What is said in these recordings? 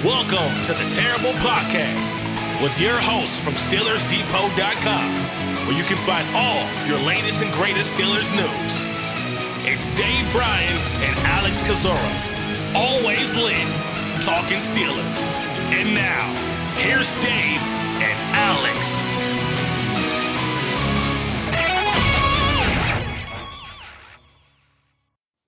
Welcome to the Terrible Podcast with your hosts from SteelersDepot.com, where you can find all your latest and greatest Steelers news. It's Dave Bryan and Alex Kozora, always lit, talking Steelers. And now, here's Dave and Alex.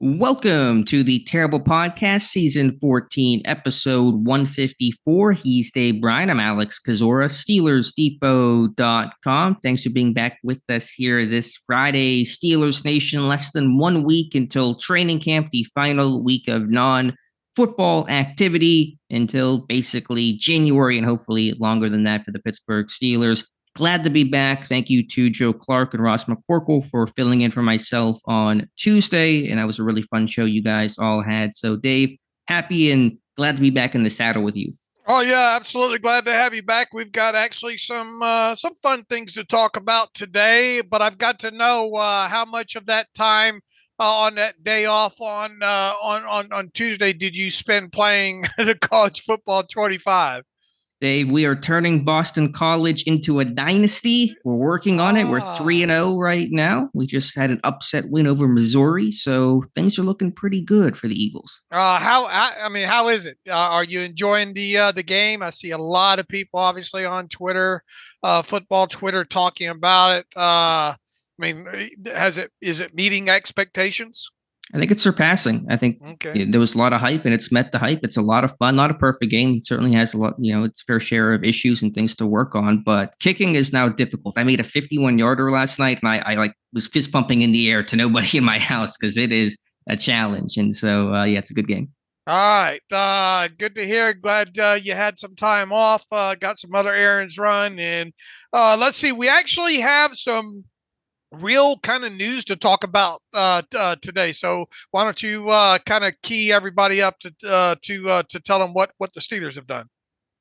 Welcome to the Terrible Podcast, Season 14, Episode 154. He's Dave Bryan. I'm Alex Kozora, SteelersDepot.com. Thanks for being back with us here this Friday. Steelers Nation, less than 1 week until training camp, the final week of non-football activity until basically January, and hopefully longer than that for the Pittsburgh Steelers. Glad to be back. Thank you to Joe Clark and Ross McCorkle for filling in for myself on Tuesday. And that was a really fun show you guys all had. So, Dave, happy and glad to be back in the saddle with you. Oh, yeah, absolutely. Glad to have you back. We've got actually some fun things to talk about today, but I've got to know how much of that time on that day off on Tuesday did you spend playing the college football 25? Dave, we are turning Boston College into a dynasty. We're working on it. We're 3-0 right now. We just had an upset win over Missouri, so things are looking pretty good for the Eagles. How is it? Are you enjoying the game? I see a lot of people, obviously, on Twitter, football Twitter, talking about it. Is it meeting expectations? I think it's surpassing. I think there was a lot of hype and it's met the hype. It's a lot of fun, not a perfect game. It certainly has a lot, its fair share of issues and things to work on, but kicking is now difficult. I made a 51-yarder last night and I was fist pumping in the air to nobody in my house because it is a challenge. And so, it's a good game. All right. Good to hear. Glad you had some time off, got some other errands run. And let's see, we actually have some real kind of news to talk about today. So why don't you kind of key everybody up to tell them what the Steelers have done?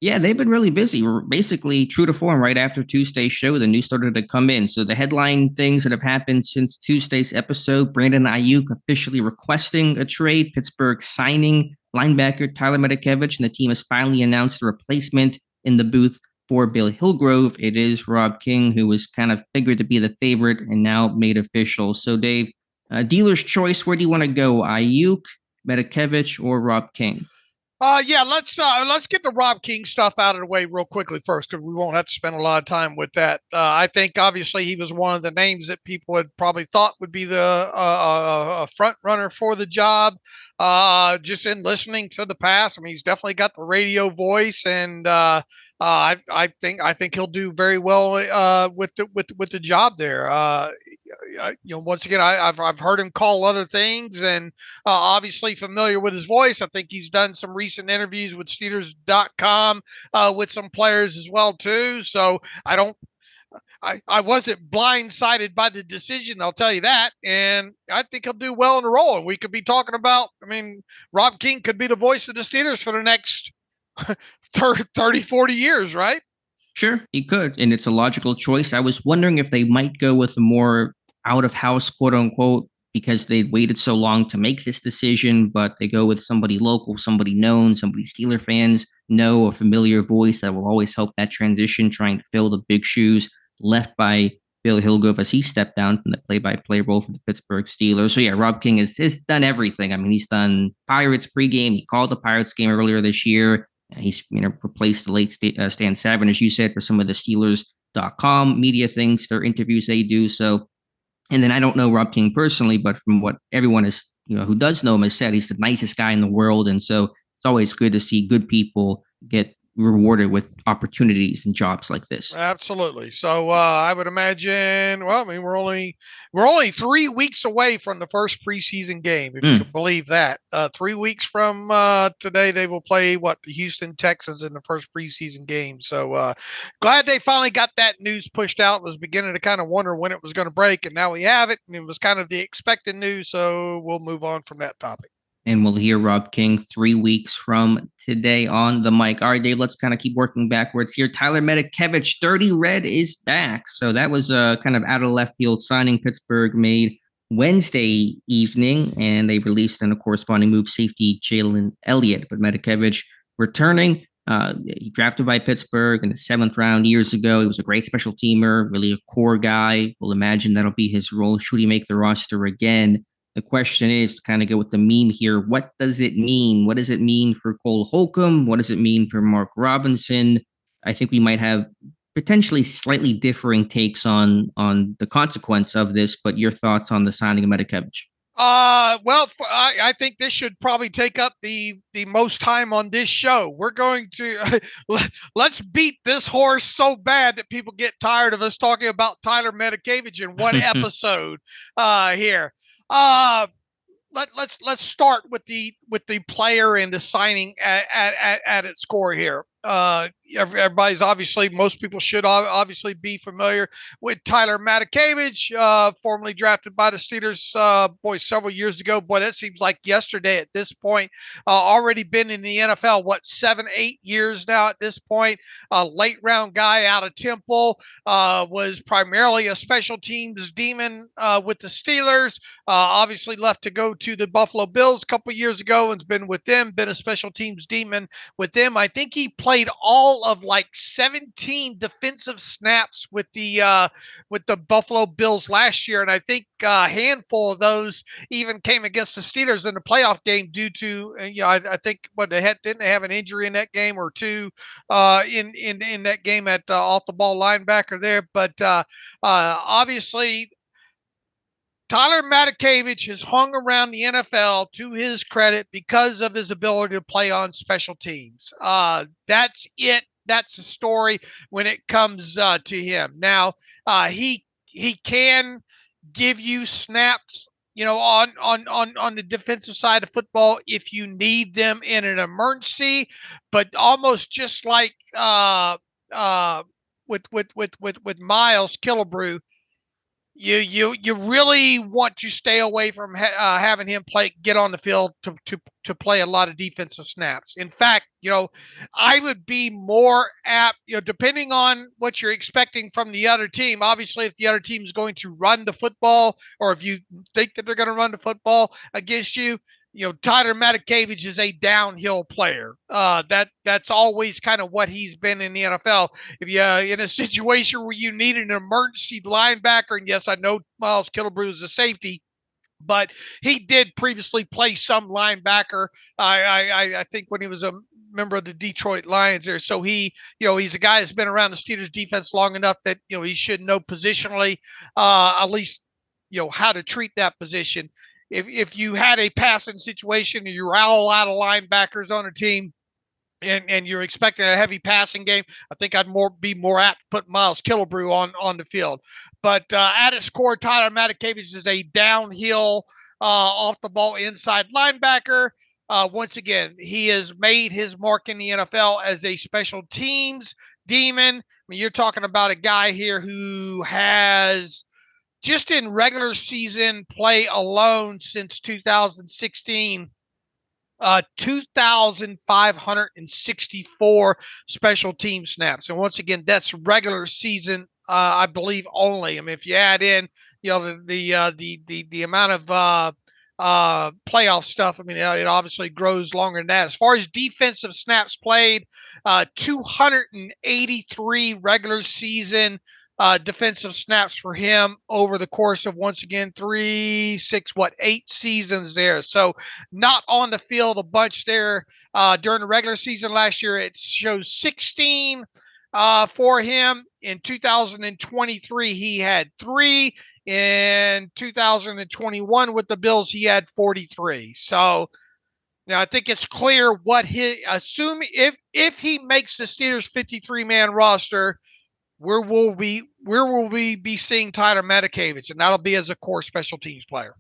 Yeah, they've been really busy. We're basically true to form right after Tuesday's show. The news started to come in. So the headline things that have happened since Tuesday's episode: Brandon Aiyuk officially requesting a trade, Pittsburgh signing linebacker Tyler Matakevich, and the team has finally announced a replacement in the booth for Bill Hillgrove. It is Rob King, who was kind of figured to be the favorite and now made official. So, Dave, dealer's choice, where do you want to go? Aiyuk, Matakevich, or Rob King? Let's get the Rob King stuff out of the way real quickly first, because we won't have to spend a lot of time with that. I think obviously he was one of the names that people had probably thought would be the front runner for the job. Just in listening to the past, he's definitely got the radio voice, and I think he'll do very well with the job there. Once again, I've heard him call other things, and obviously familiar with his voice. I think he's done some recent interviews with Steelers.com with some players as well too. So I wasn't blindsided by the decision, I'll tell you that. And I think he'll do well in the role. And we could be talking about, Rob King could be the voice of the Steelers for the next 30, 40 years, right? Sure, he could. And it's a logical choice. I was wondering if they might go with a more out-of-house, quote-unquote, because they'd waited so long to make this decision, but they go with somebody local, somebody known, somebody Steeler fans know, a familiar voice that will always help that transition, trying to fill the big shoes left by Bill Hillgrove as he stepped down from the play-by-play role for the Pittsburgh Steelers. So, yeah, Rob King has done everything. He's done Pirates pregame. He called the Pirates game earlier this year. He's replaced the late Stan Savran, as you said, for some of the Steelers.com media things, their interviews they do. So, and then I don't know Rob King personally, but from what everyone is, who does know him has said, he's the nicest guy in the world. And so it's always good to see good people get rewarded with opportunities and jobs like this. Absolutely. So I would imagine, we're only 3 weeks away from the first preseason game, if you can believe that. 3 weeks from today, they will play the Houston Texans in the first preseason game. So glad they finally got that news pushed out. Was beginning to kind of wonder when it was going to break, and now we have it, and it was kind of the expected news. So we'll move on from that topic. And we'll hear Rob King 3 weeks from today on the mic. All right, Dave, let's kind of keep working backwards here. Tyler Matakevich, Dirty Red, is back. So that was a kind of out of left field signing Pittsburgh made Wednesday evening, and they released in a corresponding move safety Jalen Elliott. But Matakevich returning. He drafted by Pittsburgh in the 7th round years ago. He was a great special teamer, really a core guy. We'll imagine that'll be his role should he make the roster again. The question is, to kind of go with the meme here, what does it mean? What does it mean for Cole Holcomb? What does it mean for Mark Robinson? I think we might have potentially slightly differing takes on the consequence of this, but your thoughts on the signing of Matakevich? I think this should probably take up the most time on this show. We're going to let's beat this horse so bad that people get tired of us talking about Tyler Matakevich in one episode here. Let's start with the player and the signing at its core here. Everybody's most people should obviously be familiar with Tyler Matakevich, formerly drafted by the Steelers, several years ago. Boy, that seems like yesterday at this point. Already been in the NFL, 7-8 years now at this point. Late round guy out of Temple, was primarily a special teams demon with the Steelers. Obviously left to go to the Buffalo Bills a couple years ago and's been with them, been a special teams demon with them. I think he played all of 17 defensive snaps with the Buffalo Bills last year, and I think a handful of those even came against the Steelers in the playoff game due to I think didn't they have an injury in that game or two in that game at off the ball linebacker there, but obviously Tyler Matakevich has hung around the NFL to his credit because of his ability to play on special teams. That's it. That's the story when it comes to him. Now, he can give you snaps, on the defensive side of football if you need them in an emergency, but almost just like with Miles Killebrew, you really want to stay away from having him get on the field to play a lot of defensive snaps. In fact, I would be more apt, depending on what you're expecting from the other team. Obviously, if the other team is going to run the football, or if you think that they're going to run the football against you, Tyler Matakevich is a downhill player. That's always kind of what he's been in the NFL. If you're in a situation where you need an emergency linebacker, and yes, I know Miles Killebrew is a safety, but he did previously play some linebacker. I think when he was a member of the Detroit Lions there. So he's a guy that's been around the Steelers defense long enough that, he should know positionally, at least, how to treat that position. If you had a passing situation and you're all out of linebackers on a team and you're expecting a heavy passing game, I think I'd be more apt to put Miles Killebrew on the field. But at its core, Tyler Matakevich is a downhill, off the ball inside linebacker. Once again, he has made his mark in the NFL as a special teams demon. I mean, you're talking about a guy here who has, just in regular season play alone since 2016, 2,564 special team snaps. And once again, that's regular season, I believe only. I mean, if you add in, the amount of playoff stuff, I mean, it obviously grows longer than that. As far as defensive snaps played, 283 regular season defensive snaps for him over the course of, once again, 8 seasons there. So not on the field a bunch there during the regular season last year. It shows 16 for him. In 2023, he had 3. In 2021 with the Bills, he had 43. So now I think it's clear what if he makes the Steelers 53-man roster, where will we be seeing Tyler Matakevich? And that'll be as a core special teams player.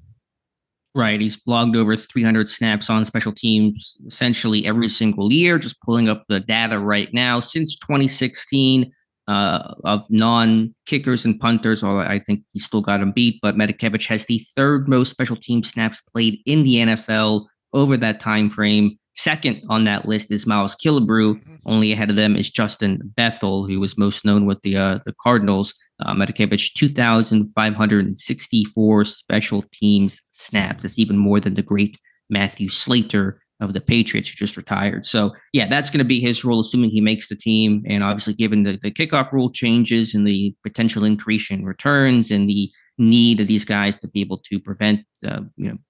Right. He's logged over 300 snaps on special teams essentially every single year. Just pulling up the data right now. Since 2016, of non-kickers and punters, although I think he still got him beat, but Matakevich has the 3rd most special team snaps played in the NFL over that time frame. Second on that list is Miles Killebrew. Mm-hmm. Only ahead of them is Justin Bethel, who was most known with the Cardinals. Matakevich, 2,564 special teams snaps. That's even more than the great Matthew Slater of the Patriots, who just retired. So yeah, that's going to be his role, assuming he makes the team. And obviously, given the kickoff rule changes and the potential increase in returns and the need of these guys to be able to prevent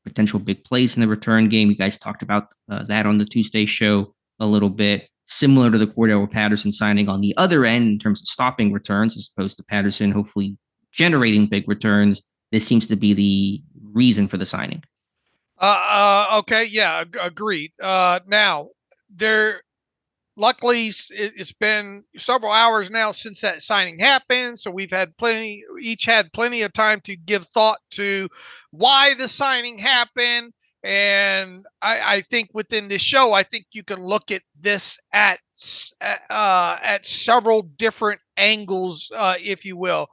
potential big plays in the return game. You guys talked about that on the Tuesday show a little bit, similar to the Cordell Patterson signing on the other end in terms of stopping returns, as opposed to Patterson hopefully generating big returns. This seems to be the reason for the signing. Okay, yeah, agreed. Now, luckily, it's been several hours now since that signing happened, so we've had plenty of time to give thought to why the signing happened. And I think within this show, I think you can look at this at several different angles, if you will.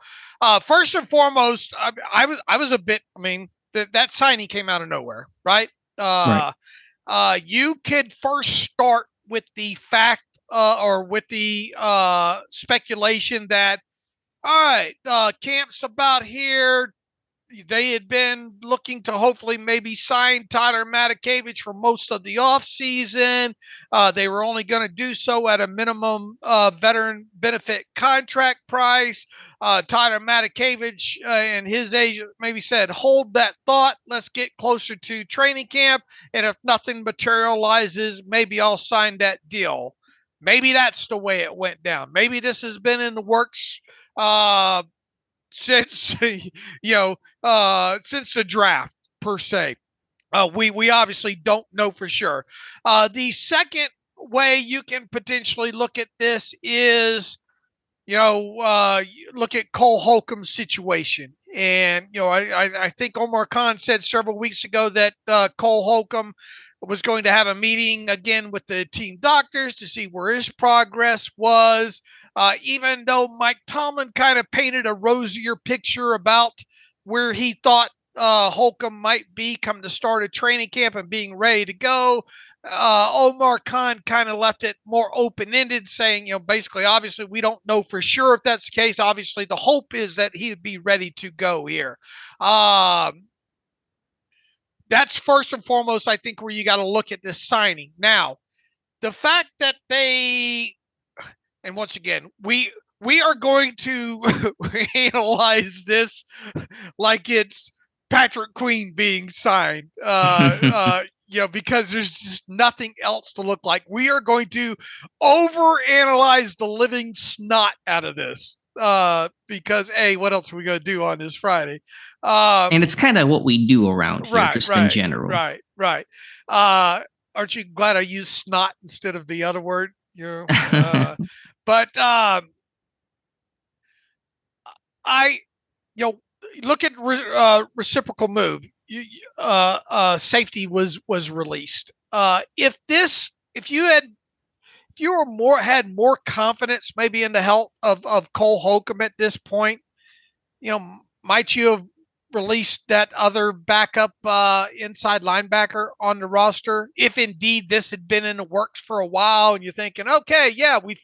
First and foremost, I was a bit. I mean, that signing came out of nowhere, right? Right. You could first start with the fact or with the speculation that, all right, camp's about here. They had been looking to hopefully maybe sign Tyler Matakevich for most of the offseason. They were only going to do so at a minimum veteran benefit contract price. Tyler Matakevich and his agent maybe said, hold that thought. Let's get closer to training camp. And if nothing materializes, maybe I'll sign that deal. Maybe that's the way it went down. Maybe this has been in the works since since the draft per se. We obviously don't know for sure. The second way you can potentially look at this is, look at Cole Holcomb's situation. And, I think Omar Khan said several weeks ago that Cole Holcomb was going to have a meeting again with the team doctors to see where his progress was. Even though Mike Tomlin kind of painted a rosier picture about where he thought Holcomb might be come the start of training camp and being ready to go, Omar Khan kind of left it more open-ended, saying, basically, obviously, we don't know for sure if that's the case. Obviously, the hope is that he would be ready to go here. That's first and foremost, I think, where you got to look at this signing. Now, the fact that and once again, we are going to analyze this like it's Patrick Queen being signed, because there's just nothing else to look like. We are going to overanalyze the living snot out of this. Because what else are we going to do on this Friday? And it's kind of what we do around here, in general. Right. Aren't you glad I used snot instead of the other word? But look at reciprocal move. Safety was released. If you had more confidence maybe in the health of Cole Holcomb at this point, might you have released that other backup inside linebacker on the roster if indeed this had been in the works for a while and you're thinking, okay, yeah, we've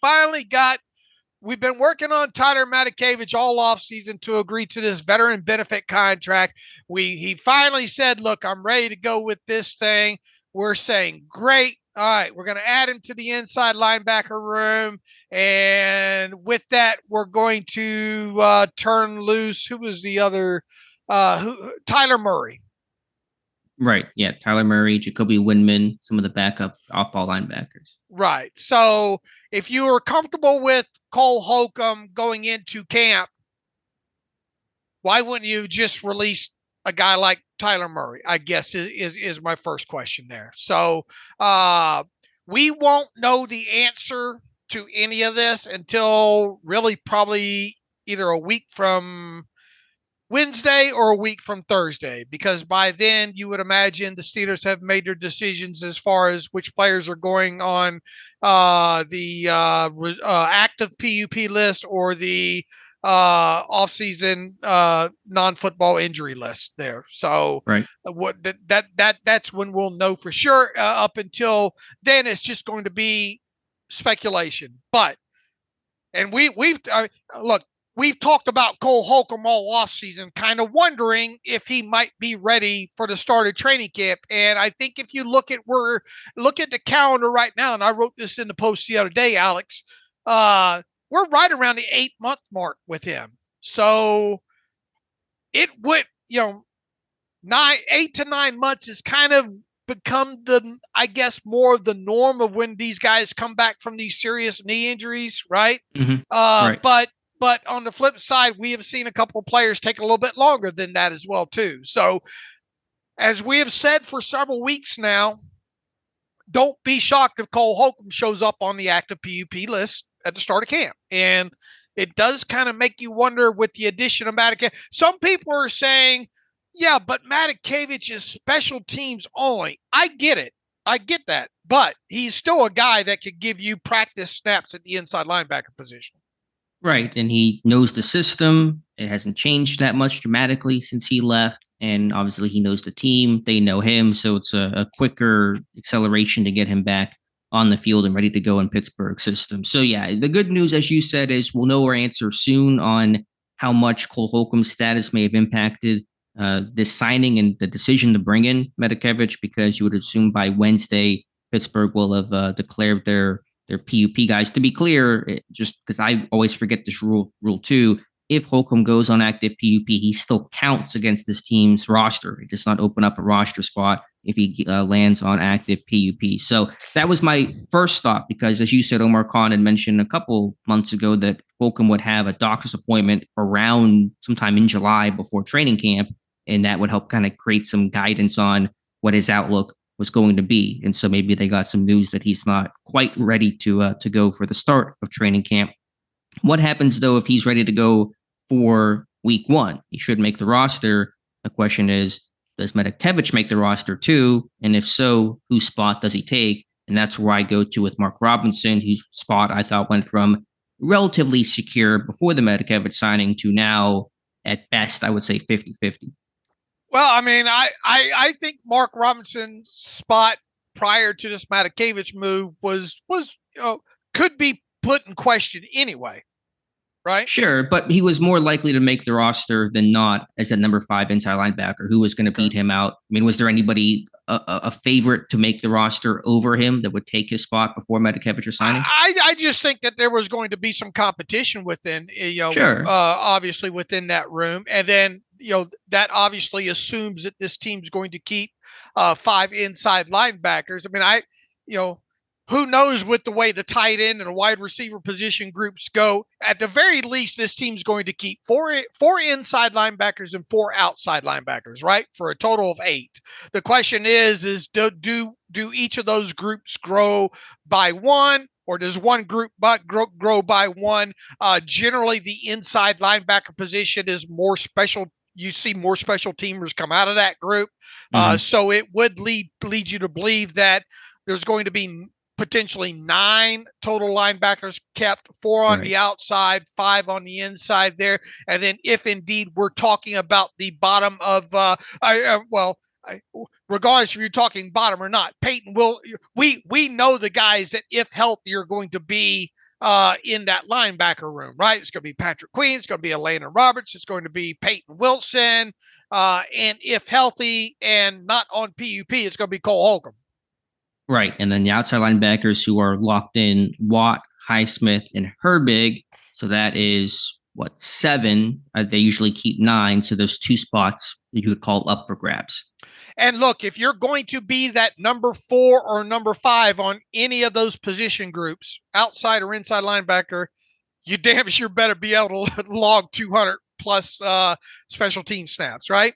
been working on Tyler Matakevich all offseason to agree to this veteran benefit contract. He finally said, look, I'm ready to go with this thing. We're saying, great. All right, we're going to add him to the inside linebacker room. And with that, we're going to turn loose. Who was the other? Tyler Murray. Right. Yeah. Tyler Murray, Jacoby Windman, some of the backup off-ball linebackers. Right. So if you are comfortable with Cole Holcomb going into camp, why wouldn't you just release a guy like Tyler Murray, I guess is my first question there. So we won't know the answer to any of this until really probably either a week from Wednesday or a week from Thursday, because by then you would imagine the Steelers have made their decisions as far as which players are going on the active PUP list or the offseason non-football injury list there. So right. That's when we'll know for sure. Up until then, it's just going to be speculation. But we've look, we've talked about Cole Holcomb all offseason, kind of wondering if he might be ready for the start of training camp. And I think if you look at the calendar right now, and I wrote this in the post the other day, Alex, we're right around the 8-month mark with him. So it would, 8 to 9 months is kind of become more of the norm of when these guys come back from these serious knee injuries, right? Mm-hmm. Right. But on the flip side, we have seen a couple of players take a little bit longer than that as well, too. So as we have said for several weeks now, don't be shocked if Cole Holcomb shows up on the active PUP list at the start of camp. And it does kind of make you wonder with the addition of Matakevich. Some people are saying, yeah, but Matakevich is special teams only. I get it. I get that. But he's still a guy that could give you practice snaps at the inside linebacker position. Right. And he knows the system. It hasn't changed that much dramatically since he left. And obviously he knows the team. They know him. So it's a quicker acceleration to get him back on the field and ready to go in Pittsburgh system. So yeah, the good news, as you said, is we'll know our answer soon on how much Cole Holcomb's status may have impacted this signing and the decision to bring in Matakevich, because you would assume by Wednesday, Pittsburgh will have declared their PUP guys. To be clear, just because I always forget this rule too, if Holcomb goes on active PUP, he still counts against this team's roster. It does not open up a roster spot if he lands on active PUP. So that was my first thought, because as you said, Omar Khan had mentioned a couple months ago that Holcomb would have a doctor's appointment around sometime in July before training camp, and that would help kind of create some guidance on what his outlook was going to be. And so maybe they got some news that he's not quite ready to go for the start of training camp. What happens, though, if he's ready to go for week one? He should make the roster. The question is, does Matakevich make the roster too? And if so, whose spot does he take? And that's where I go to with Mark Robinson, whose spot I thought went from relatively secure before the Matakevich signing to now, at best, I would say 50-50. Well, I mean, I think Mark Robinson's spot prior to this Matakevich move was could be put in question anyway, right? Sure, but he was more likely to make the roster than not as a number 5 inside linebacker. Who was going to beat him out? I mean, was there anybody a favorite to make the roster over him that would take his spot before Matakevich signing? I just think that there was going to be some competition within, sure. Obviously within that room, and then that obviously assumes that this team's going to keep 5 inside linebackers. I mean, who knows with the way the tight end and the wide receiver position groups go. At the very least, this team's going to keep four inside linebackers and 4 outside linebackers, right? For a total of 8. The question is do each of those groups grow by 1? Or does one group grow by 1? Generally, the inside linebacker position is more special. You see more special teamers come out of that group. So it would lead you to believe that there's going to be potentially 9 total linebackers kept, 4 on the outside, 5 on the inside there. And then if indeed we're talking about the bottom of, regardless if you're talking bottom or not, Peyton will, we know the guys that if healthy are going to be in that linebacker room, right? It's going to be Patrick Queen. It's going to be Elena Roberts. It's going to be Peyton Wilson. And if healthy and not on PUP, it's going to be Cole Holcomb. Right. And then the outside linebackers who are locked in, Watt, Highsmith, and Herbig. So that is, 7? They usually keep 9. So there's 2 spots that you could call up for grabs. And look, if you're going to be that number 4 or number 5 on any of those position groups, outside or inside linebacker, you damn sure better be able to log 200 plus special team snaps, right?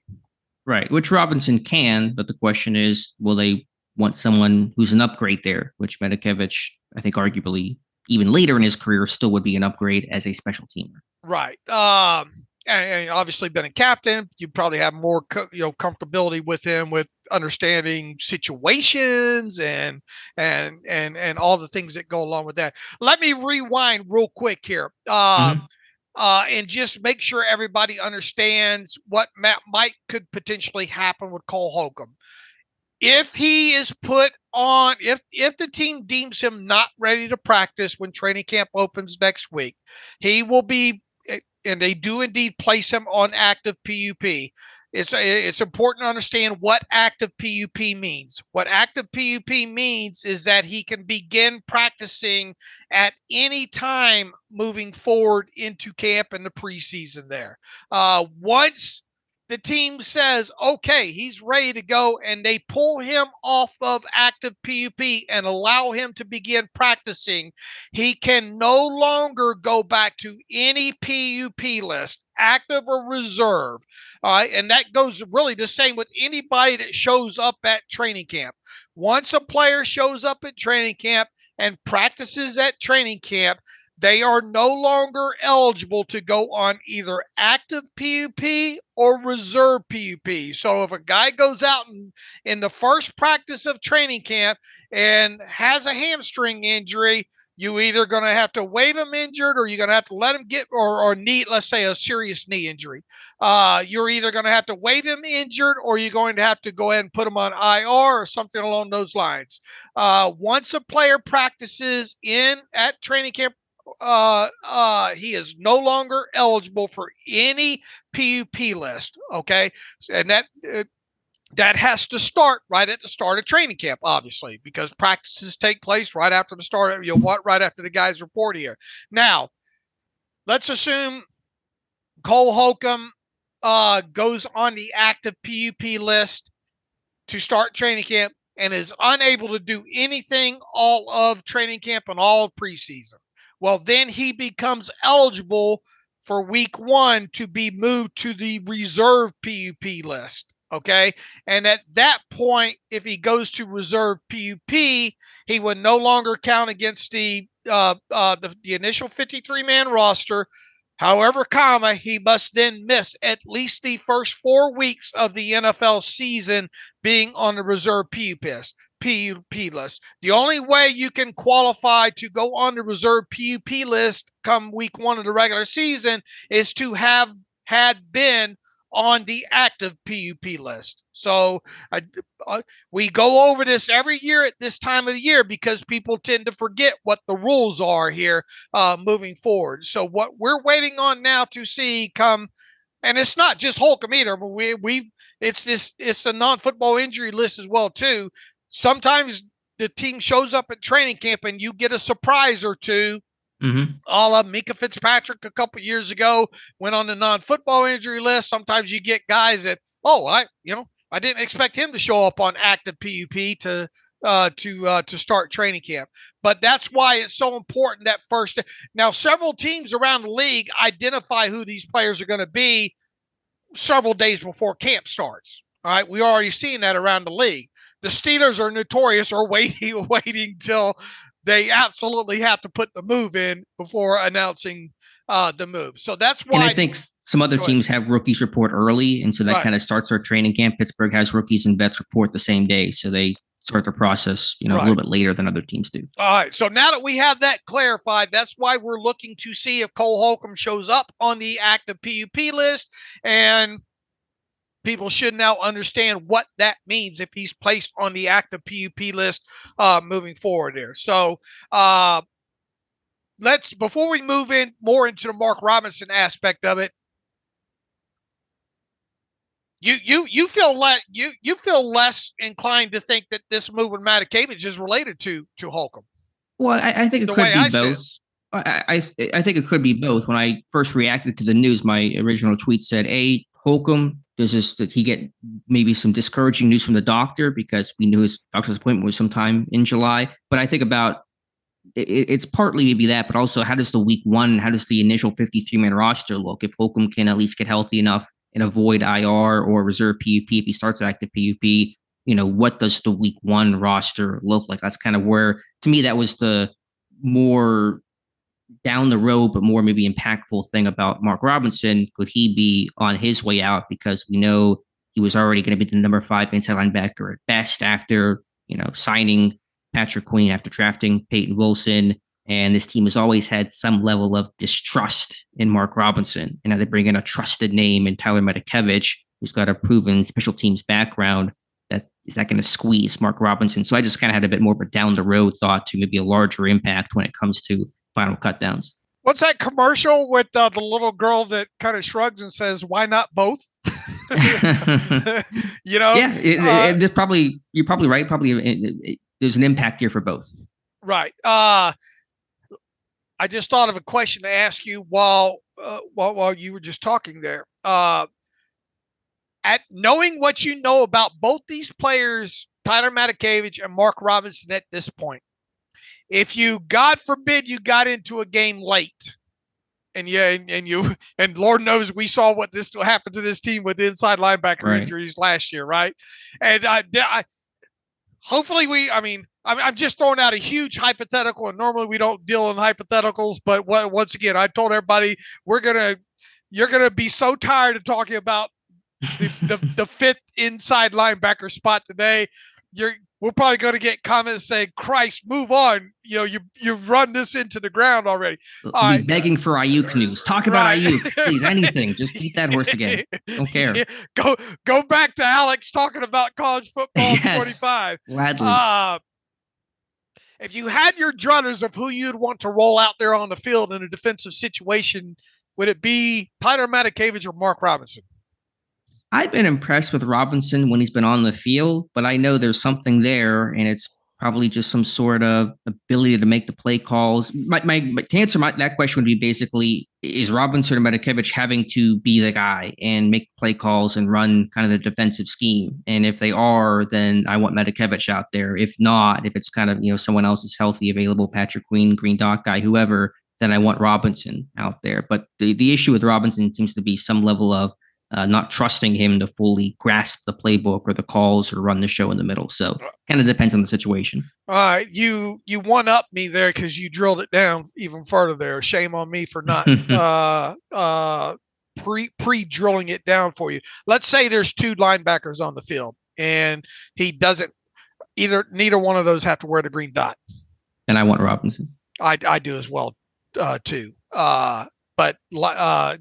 Right, which Robinson can, but the question is, will they want someone who's an upgrade there, which Matakevich, I think arguably even later in his career, still would be an upgrade as a special teamer. Right. And obviously been a captain, you probably have more comfortability with him, with understanding situations and all the things that go along with that. Let me rewind real quick here. And just make sure everybody understands what could potentially happen with Cole Holcomb. If he is put on, if the team deems him not ready to practice when training camp opens next week, he will be they do indeed place him on active PUP. It's important to understand what active PUP means. What active PUP means is that he can begin practicing at any time moving forward into camp in the preseason there. Once the team says, okay, he's ready to go, and they pull him off of active PUP and allow him to begin practicing, he can no longer go back to any PUP list, active or reserve. All right. And that goes really the same with anybody that shows up at training camp. Once a player shows up at training camp and practices at training camp, they are no longer eligible to go on either active PUP or reserve PUP. So if a guy goes out in the first practice of training camp and has a hamstring injury, you either going to have to waive him injured, or you're going to have to let him get, or knee, let's say a serious knee injury. You're either going to have to waive him injured, or you're going to have to go ahead and put him on IR or something along those lines. Once a player practices at training camp, he is no longer eligible for any PUP list. Okay. And that has to start right at the start of training camp, obviously, because practices take place right after the start of, right after the guys report here. Now, let's assume Cole Holcomb goes on the active PUP list to start training camp and is unable to do anything all of training camp and all of preseason. Well, then he becomes eligible for week 1 to be moved to the reserve PUP list. Okay. And at that point, if he goes to reserve PUP, he would no longer count against the initial 53-man roster. However, he must then miss at least the first 4 weeks of the NFL season being on the reserve PUP list. The only way you can qualify to go on the reserve PUP list come week 1 of the regular season is to have had been on the active PUP list. So we go over this every year at this time of the year because people tend to forget what the rules are here moving forward. So what we're waiting on now to see come, and it's not just Holcomb either, but it's the non-football injury list as well too. Sometimes the team shows up at training camp and you get a surprise or two. All of Mika Fitzpatrick a couple years ago went on the non-football injury list. Sometimes you get guys that, I didn't expect him to show up on active PUP to start training camp. But that's why it's so important that first. Now, several teams around the league identify who these players are going to be several days before camp starts. All right, we're already seeing that around the league. The Steelers are notorious for waiting till they absolutely have to put the move in before announcing the move. So that's why. And I think some other teams have rookies report early, and so that kind of starts their training camp. Pittsburgh has rookies and vets report the same day, so they start the process, a little bit later than other teams do. All right. So now that we have that clarified, that's why we're looking to see if Cole Holcomb shows up on the active PUP list, and people should now understand what that means if he's placed on the active PUP list moving forward there. So before we move in more into the Mark Robinson aspect of it, you feel less inclined to think that this move with Matakevich is related to Holcomb. Well, I think it could be both. I think it could be both. When I first reacted to the news, my original tweet said, Holcomb, did he get maybe some discouraging news from the doctor, because we knew his doctor's appointment was sometime in July. But I think about it's partly maybe that, but also how does the week 1, how does the initial 53-man roster look? If Holcomb can at least get healthy enough and avoid IR or reserve PUP, if he starts active PUP, what does the week 1 roster look like? That's kind of where, to me, that was the more down the road, but more maybe impactful thing about Mark Robinson. Could he be on his way out? Because we know he was already going to be the number 5 inside linebacker at best after, signing Patrick Queen, after drafting Peyton Wilson. And this team has always had some level of distrust in Mark Robinson. And now they bring in a trusted name in Tyler Matakevich, who's got a proven special teams background. Is that going to squeeze Mark Robinson? So I just kind of had a bit more of a down the road thought to maybe a larger impact when it comes to final cut downs. What's that commercial with the little girl that kind of shrugs and says, "Why not both?" You know? Yeah, there's probably, you're probably right. Probably there's an impact here for both. Right. I just thought of a question to ask you while you were just talking there. At knowing what you know about both these players, Tyler Matakevich and Mark Robinson, at this point, if you, God forbid, you got into a game late, and Lord knows we saw what this happened to this team with inside linebacker injuries last year, right? And hopefully I'm just throwing out a huge hypothetical, and normally we don't deal in hypotheticals, but once again, I told everybody you're gonna be so tired of talking about the fifth inside linebacker spot today. We're probably going to get comments saying, "Christ, move on! You've run this into the ground already." All begging for Aiyuk news. Talk about Aiyuk, please. Anything. Just beat that horse again. Don't care. Go back to Alex talking about college football. 25. Gladly. If you had your druthers of who you'd want to roll out there on the field in a defensive situation, would it be Tyler Matakevich or Mark Robinson? I've been impressed with Robinson when he's been on the field, but I know there's something there, and it's probably just some sort of ability to make the play calls. To answer that question would be basically, is Robinson or Matakevich having to be the guy and make play calls and run kind of the defensive scheme? And if they are, then I want Matakevich out there. If not, if it's kind of, someone else is healthy, available, Patrick Queen, Green Dot guy, whoever, then I want Robinson out there. But the issue with Robinson seems to be some level of not trusting him to fully grasp the playbook or the calls or run the show in the middle. So kind of depends on the situation. All right. You one up me there because you drilled it down even further there. Shame on me for not pre-drilling it down for you. Let's say there's two linebackers on the field and he doesn't, neither one of those have to wear the green dot. And I want Robinson. I do as well too. But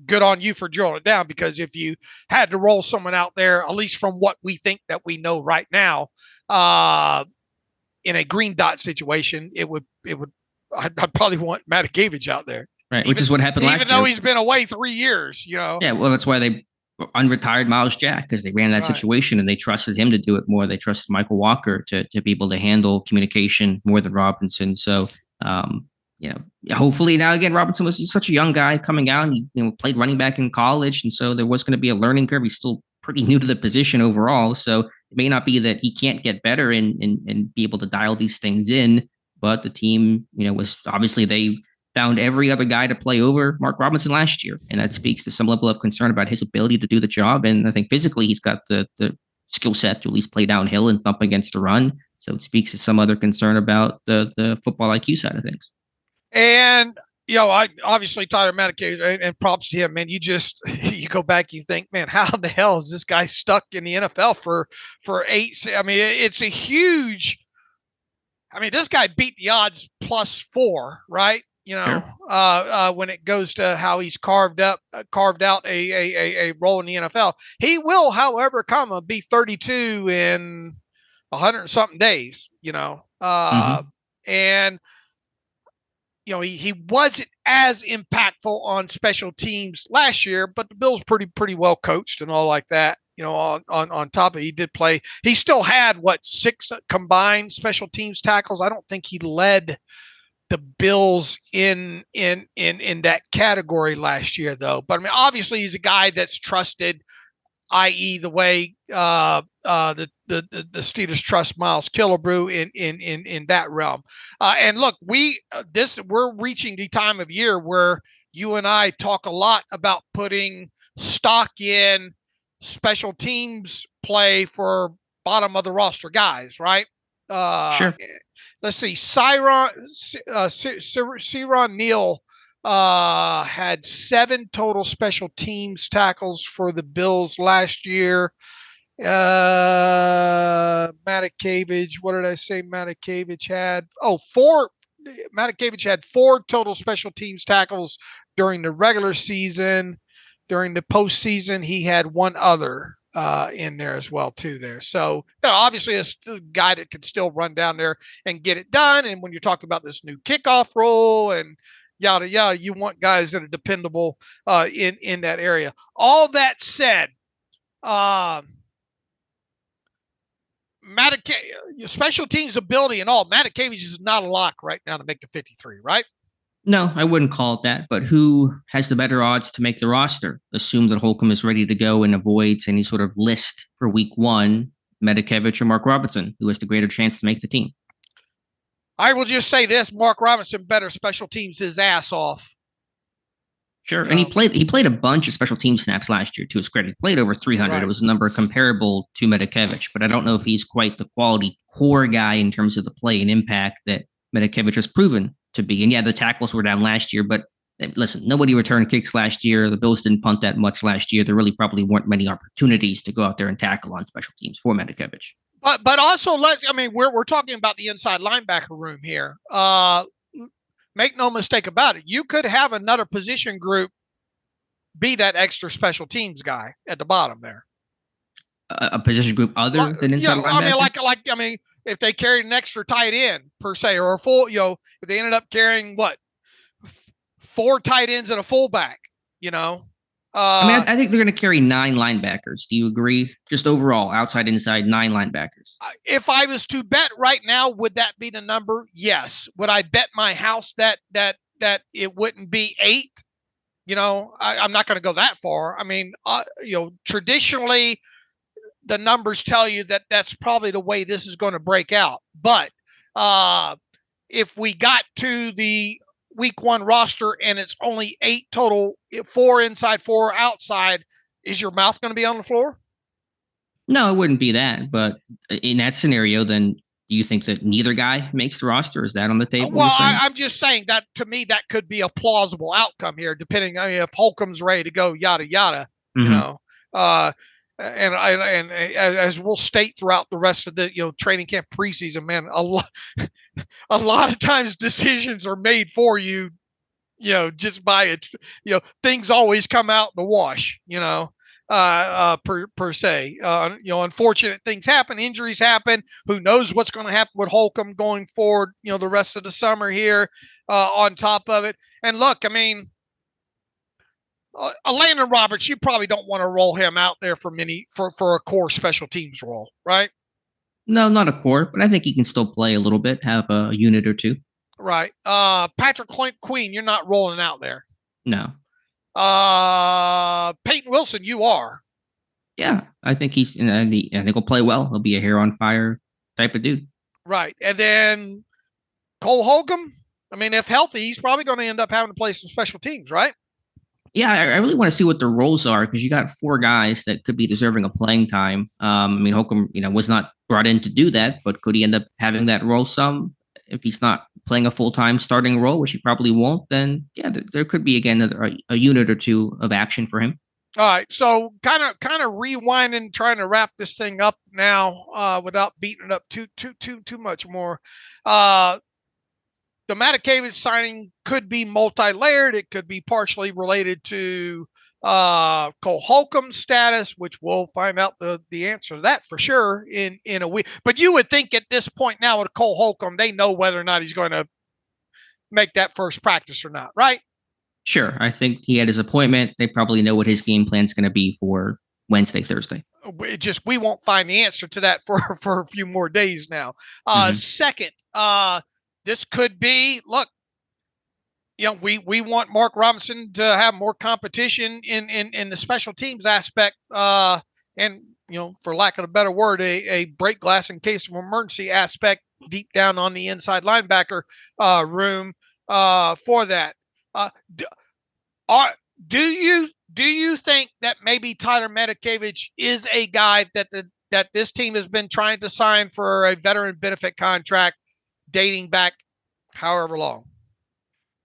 good on you for drilling it down, because if you had to roll someone out there, at least from what we think that we know right now, in a green dot situation, I'd probably want Matakevich out there. Right, which is what happened last year. Even though he's been away 3 years, Yeah, well, that's why they unretired Miles Jack, because they ran that situation and they trusted him to do it more. They trusted Michael Walker to be able to handle communication more than Robinson. So, hopefully now again, Robinson was such a young guy coming out, and he played running back in college, and so there was going to be a learning curve. He's still pretty new to the position overall, so it may not be that he can't get better and be able to dial these things in. But the team, was obviously, they found every other guy to play over Mark Robinson last year, and that speaks to some level of concern about his ability to do the job. And I think physically, he's got the skill set to at least play downhill and thump against the run. So it speaks to some other concern about the football IQ side of things. And, I obviously Tyler Matakevich, and props to him, man. You go back, you think, man, how the hell is this guy stuck in the NFL for 8? I mean, it's a huge, this guy beat the odds +4, right? Sure. When it goes to how he's carved out a role in the NFL. He will, however, be 32 in 100 something days, and he wasn't as impactful on special teams last year, but the Bills pretty well coached and all like that. On top of it, he did play. He still had 6 combined special teams tackles. I don't think he led the Bills in that category last year, though. But obviously he's a guy that's trusted, i.e., the way the Steelers trust Miles Killebrew in that realm. And look, we're reaching the time of year where you and I talk a lot about putting stock in special teams play for bottom of the roster guys, right? Sure. Let's see. Cyron Neal had 7 total special teams tackles for the Bills last year. Matakevich, what did I say? Matakevich had 4. Matakevich had 4 total special teams tackles during the regular season. During the postseason, he had 1 other in there as well too there. So obviously a guy that can still run down there and get it done. And when you're talking about this new kickoff role and yada yada. You want guys that are dependable in that area. All that said, special teams ability and all, Matakevich is not a lock right now to make the 53, right? No, I wouldn't call it that. But who has the better odds to make the roster? Assume that Holcomb is ready to go and avoids any sort of list for week one. Matakevich or Mark Robinson, who has the greater chance to make the team? I will just say this: Mark Robinson better special teams his ass off. Sure, and he played a bunch of special team snaps last year to his credit. He played over 300. Right. It was a number comparable to Matakevich, but I don't know if he's quite the quality core guy in terms of the play and impact that Matakevich has proven to be. And yeah, the tackles were down last year, but listen, nobody returned kicks last year. The Bills didn't punt that much last year. There really probably weren't many opportunities to go out there and tackle on special teams for Matakevich. But also, we're talking about the inside linebacker room here. Make no mistake about it. You could have another position group be that extra special teams guy at the bottom there. A position group other than inside linebacker? If they carried an extra tight end per se, or a full, if they ended up carrying 4 tight ends and a fullback, I think they're going to carry 9 linebackers. Do you agree? Just overall, outside, inside, 9 linebackers. If I was to bet right now, would that be the number? Yes. Would I bet my house that it wouldn't be 8? I'm not going to go that far. Traditionally, the numbers tell you that that's probably the way this is going to break out. But if we got to the week 1 roster and it's only 8 total, 4 inside, 4 outside, is your mouth going to be on the floor? No, it wouldn't be that. But in that scenario, then do you think that neither guy makes the roster? Is that on the table? Well, I'm just saying that to me, that could be a plausible outcome here, depending if Holcomb's ready to go, yada, yada, and as we'll state throughout the rest of the training camp preseason, man, a lot of times decisions are made for you, just by it. Things always come out in the wash, per se. Unfortunate things happen, injuries happen. Who knows what's going to happen with Holcomb going forward? The rest of the summer here. On top of it, and look, Landon Roberts, you probably don't want to roll him out there for a core special teams role, right? No, not a core, but I think he can still play a little bit, have a unit or two. Right. Patrick Queen, you're not rolling out there. No. Peyton Wilson, you are. Yeah, I think I think he'll play well. He'll be a hair on fire type of dude. Right. And then Cole Holcomb, if healthy, he's probably going to end up having to play some special teams, right? Yeah, I really want to see what the roles are, because you got 4 guys that could be deserving of playing time. Holcomb, was not brought in to do that, but could he end up having that role some? If he's not playing a full-time starting role, which he probably won't, then yeah, there could be again a unit or two of action for him. All right, so kind of rewinding, trying to wrap this thing up now without beating it up too much more. The Matakevich signing could be multi-layered. It could be partially related to Cole Holcomb's status, which we'll find out the answer to that for sure in a week. But you would think at this point now with Cole Holcomb, they know whether or not he's going to make that first practice or not, right? Sure. I think he had his appointment. They probably know what his game plan is going to be for Wednesday, Thursday. We won't find the answer to that for a few more days now. Second, this could be, look, we want Mark Robinson to have more competition in the special teams aspect, and for lack of a better word, a break glass in case of emergency aspect deep down on the inside linebacker room for that. Do you think that maybe Tyler Matakevich is a guy that this team has been trying to sign for a veteran benefit contract dating back however long?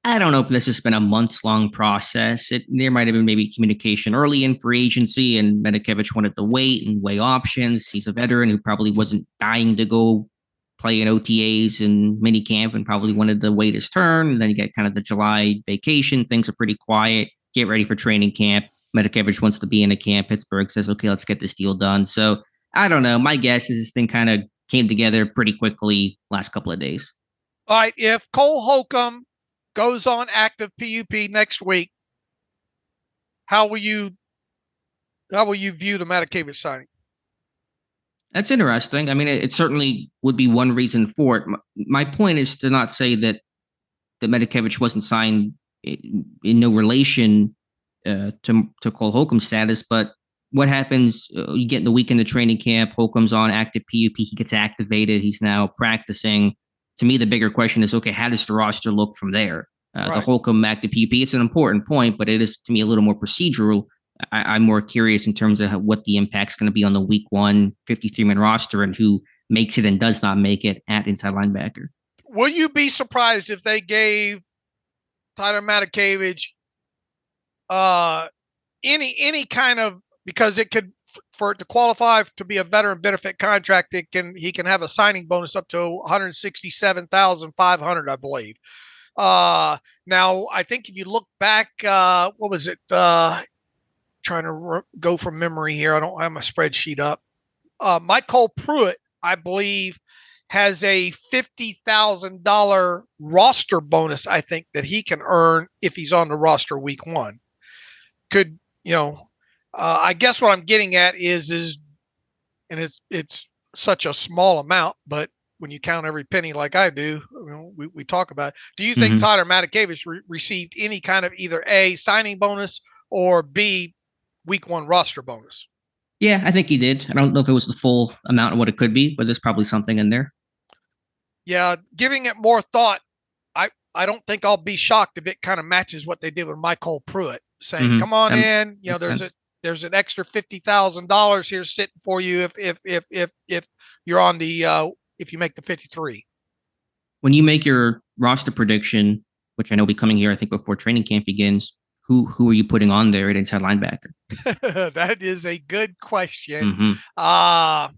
I don't know if this has been a months-long process. There might have been maybe communication early in free agency, and Matakevich wanted to wait and weigh options. He's a veteran who probably wasn't dying to go play in OTAs and minicamp and probably wanted to wait his turn. And then you get kind of the July vacation. Things are pretty quiet. Get ready for training camp. Matakevich wants to be in a camp. Pittsburgh says, okay, let's get this deal done. So I don't know. My guess is this thing kind of came together pretty quickly last couple of days. All right. If Cole Holcomb goes on active PUP next week, how will you view the Matakevich signing? That's interesting. I mean, it certainly would be one reason for it. My point is to not say that Matakevich wasn't signed in no relation to Cole Holcomb's status, but what happens? You get in the weekend of training camp, Holcomb's on active PUP, he gets activated, he's now practicing. To me, the bigger question is, okay, how does the roster look from there? Right. The Holcomb active PUP, it's an important point, but it is, to me, a little more procedural. I'm more curious in terms of what the impact's going to be on the week 1 53-man roster and who makes it and does not make it at inside linebacker. Will you be surprised if they gave Tyler Matakevich any kind of, because it could, for it to qualify to be a veteran benefit contract, he can have a signing bonus up to $167,500, I believe. Now I think if you look back, what was it? Trying to go from memory here. I don't have my spreadsheet up. Michael Pruitt, I believe, has a $50,000 roster bonus, I think, that he can earn if he's on the roster week 1. Could, I guess what I'm getting at is, and it's such a small amount, but when you count every penny like I do, we talk about it. Do you think Tyler Matakevich received any kind of either A, signing bonus, or B, week 1 roster bonus? Yeah, I think he did. I don't know if it was the full amount of what it could be, but there's probably something in there. Yeah, giving it more thought, I don't think I'll be shocked if it kind of matches what they did with Michael Pruitt, saying, "Come on in, there's an extra $50,000 here sitting for you if you're on the if you make the 53." When you make your roster prediction, which I know will be coming here, I think before training camp begins, who are you putting on there at inside linebacker? That is a good question. Mm-hmm.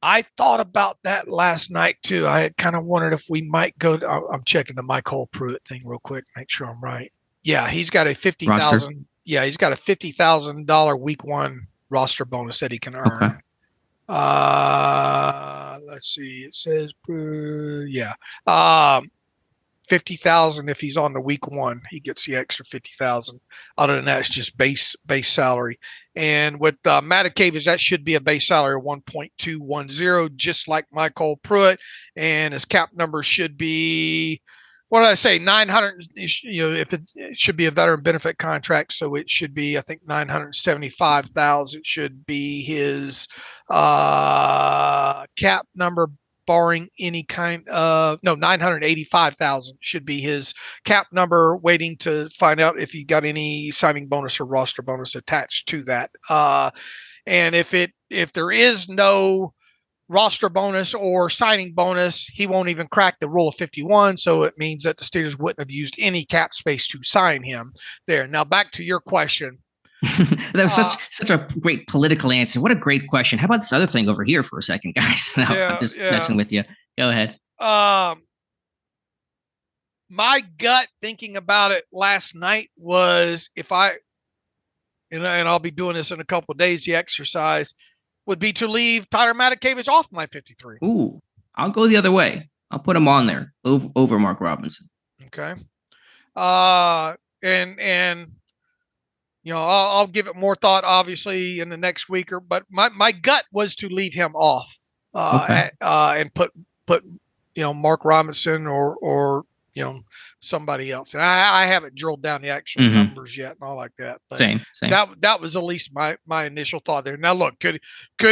I thought about that last night too. I kind of wondered if we might go. I'm checking the Michael Pruitt thing real quick, make sure I'm right. Yeah, he's got a $50,000. Yeah, he's got a $50,000 week 1 roster bonus that he can earn. Okay. Let's see. It says, $50,000 if he's on the week 1, he gets the extra $50,000. Other than that, it's just base salary. And with Matakevich, that should be a base salary of 1.210, just like Michael Pruitt. And his cap number should be, what did I say? 900. If it should be a veteran benefit contract, so it should be, I think, 975,000 should be his cap number. Barring any kind of 985,000 should be his cap number, waiting to find out if he got any signing bonus or roster bonus attached to that. And if there is no roster bonus or signing bonus, he won't even crack the rule of 51. So it means that the Steelers wouldn't have used any cap space to sign him there. Now back to your question. That was such a great political answer. What a great question. How about this other thing over here for a second, guys? No, I'm just messing with you. Go ahead. My gut thinking about it last night was, if and I'll be doing this in a couple of days, the exercise would be to leave Tyler Matakevich off my 53. Ooh, I'll go the other way. I'll put him on there over Mark Robinson. Okay. And I'll give it more thought, obviously, in the next week. But my gut was to leave him off, and put Mark Robinson or somebody else. And I haven't drilled down the actual numbers yet and all like that. But same. That was at least my initial thought there. Now look, could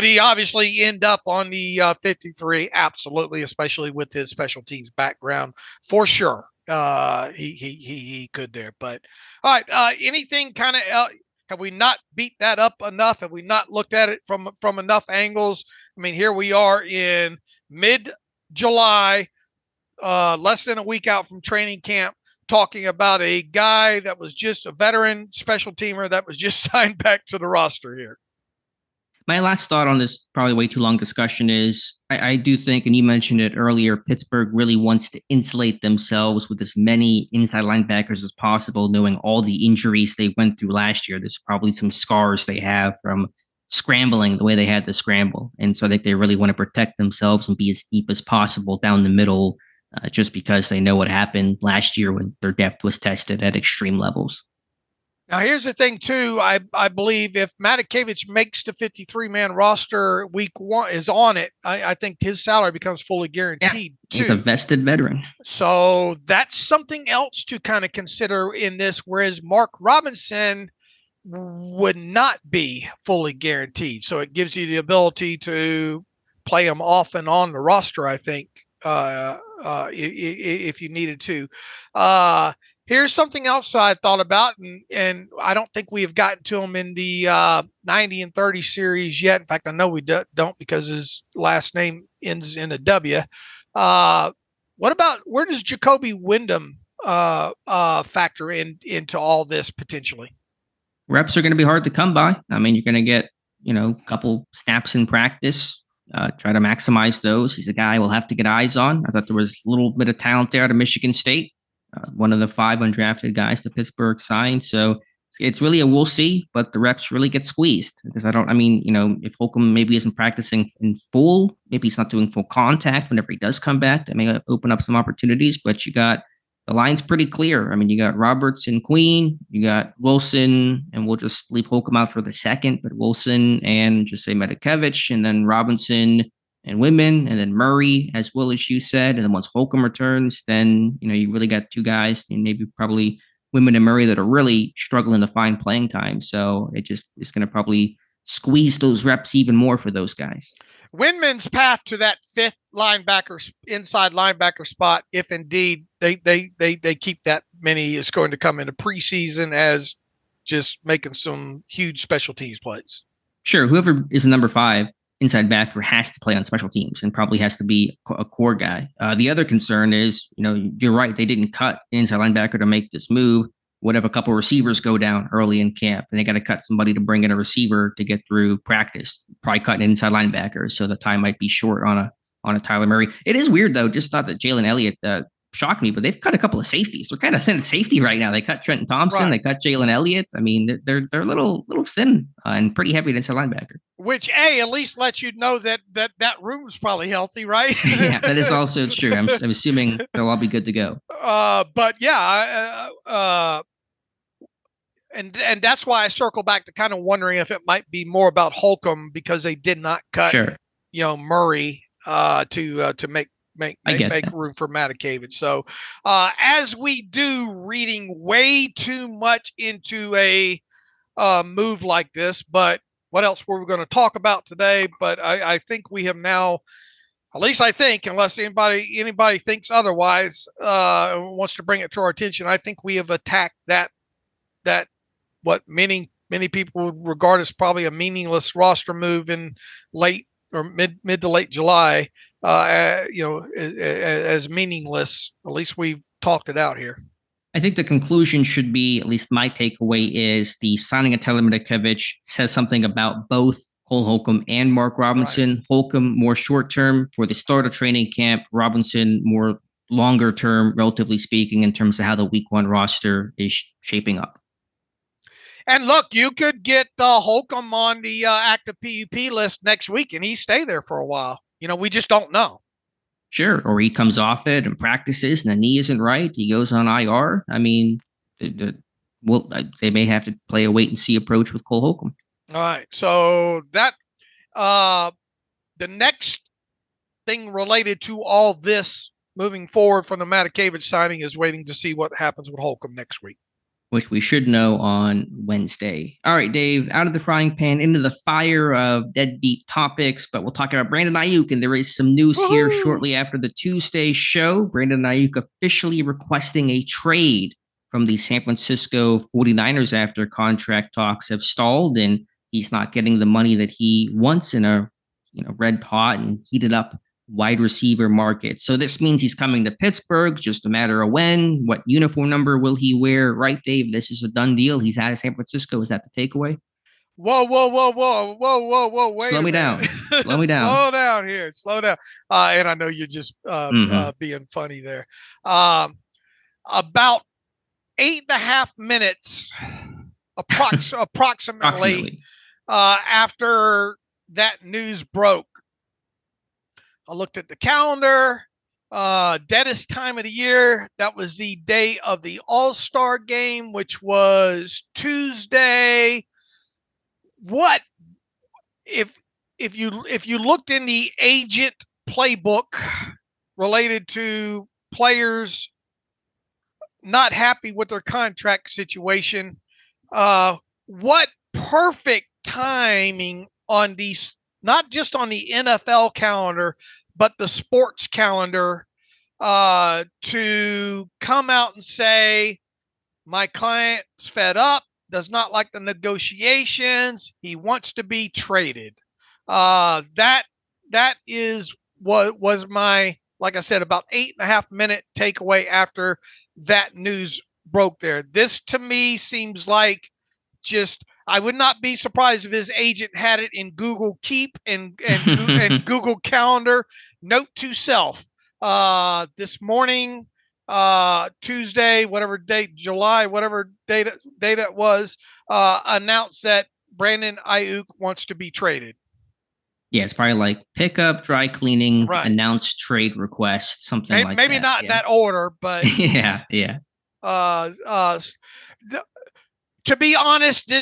he obviously end up on the 53? Absolutely, especially with his special teams background, for sure. He could there. But all right, anything kind of have we not beat that up enough? Have we not looked at it from enough angles? I mean, here we are in mid-July, less than a week out from training camp, talking about a guy that was just a veteran special teamer that was just signed back to the roster here. My last thought on this probably way too long discussion is I do think, and you mentioned it earlier, Pittsburgh really wants to insulate themselves with as many inside linebackers as possible, knowing all the injuries they went through last year. There's probably some scars they have from scrambling the way they had to scramble. And so I think they really want to protect themselves and be as deep as possible down the middle just because they know what happened last year when their depth was tested at extreme levels. Now, here's the thing, too. I believe if Matakevich makes the 53-man roster week one, is on it, I think his salary becomes fully guaranteed, too. He's a vested veteran. So that's something else to kind of consider in this, whereas Mark Robinson would not be fully guaranteed. So it gives you the ability to play him off and on the roster, I think, if you needed to. Here's something else I thought about, and I don't think we have gotten to him in the 90 and 30 series yet. In fact, I know we don't because his last name ends in a W. What about, where does Jacoby Wyndham factor into all this potentially? Reps are going to be hard to come by. I mean, you're going to get, a couple snaps in practice. Try to maximize those. He's a guy we'll have to get eyes on. I thought there was a little bit of talent there out of Michigan State. One of the 5 undrafted guys to Pittsburgh signed. So it's really a we'll see, but the reps really get squeezed because if Holcomb maybe isn't practicing in full, maybe he's not doing full contact whenever he does come back, that may open up some opportunities, but you got the line's pretty clear. I mean, you got Roberts and Queen, you got Wilson, and we'll just leave Holcomb out for the second, but Wilson and just say Matakevich, and then Robinson and Women, and then Murray, as well as you said. And then once Holcomb returns, then, you really got 2 guys, and maybe probably Women and Murray that are really struggling to find playing time. So it just is going to probably squeeze those reps even more for those guys. Winman's path to that 5th inside linebacker spot, if indeed they keep that many, is going to come into preseason as just making some huge special teams plays. Sure, whoever is number 5 inside backer has to play on special teams and probably has to be a core guy. The other concern is, you're right, they didn't cut inside linebacker to make this move. What if a couple receivers go down early in camp and they got to cut somebody to bring in a receiver to get through practice? Probably cutting an inside linebacker, so the time might be short on a Tyler Murray. It is weird though. Just thought that Jalen Elliott shocked me, but they've cut a couple of safeties. They're kind of thin at safety right now. They cut Trenton Thompson. Right. They cut Jalen Elliott. I mean, they're a little thin and pretty heavy at inside linebacker. Which at least lets you know that room's probably healthy, right? Yeah, that is also true. I'm assuming they'll all be good to go. But yeah, and that's why I circle back to kind of wondering if it might be more about Holcomb because they did not cut, Murray to make room for Matakevich. So as we do, reading way too much into a move like this, but what else were we going to talk about today? But I think we have now, at least I think, unless anybody thinks otherwise, wants to bring it to our attention, I think we have attacked that what many people would regard as probably a meaningless roster move in late or mid to late July, as meaningless. At least we've talked it out here. I think the conclusion should be, at least my takeaway is, the signing of Tyler Matakevich says something about both Cole Holcomb and Mark Robinson. Right. Holcomb more short-term for the start of training camp. Robinson more longer-term, relatively speaking, in terms of how the week 1 roster is shaping up. And look, you could get Holcomb on the active PUP list next week, and he stay there for a while. We just don't know. Sure, or he comes off it and practices, and the knee isn't right. He goes on IR. I mean, they may have to play a wait-and-see approach with Cole Holcomb. All right, so that the next thing related to all this moving forward from the Matakevich signing is waiting to see what happens with Holcomb next week, which we should know on Wednesday. All right, Dave, out of the frying pan into the fire of deadbeat topics, but we'll talk about Brandon Aiyuk, and there is some news here shortly after the Tuesday show. Brandon Aiyuk officially requesting a trade from the San Francisco 49ers after contract talks have stalled, and he's not getting the money that he wants in a red hot and heated up wide receiver market. So this means he's coming to Pittsburgh, just a matter of when. What uniform number will he wear? Right, Dave? This is a done deal. He's out of San Francisco. Is that the takeaway? Whoa. Wait Slow me down. Slow me down. Slow down here. Slow down. And I know you're just being funny there. About 8.5 minutes approximately after that news broke, I looked at the calendar Deadest time of the year. That was the day of the All-Star game, which was Tuesday. What if you looked in the agent playbook related to players not happy with their contract situation? What perfect timing on these, not just on the NFL calendar, but the sports calendar, to come out and say, my client's fed up, does not like the negotiations, he wants to be traded. That is what was my, like I said, about 8.5 minute takeaway after that news broke there. This to me seems like just, I would not be surprised if his agent had it in Google Keep and Google Calendar. Note to self, this morning, Tuesday, whatever date, July, whatever date it was, announced that Brandon Aiyuk wants to be traded. Yeah, it's probably like pickup, dry cleaning, right. Announced trade request, something like that. Maybe not in that order, but yeah. To be honest,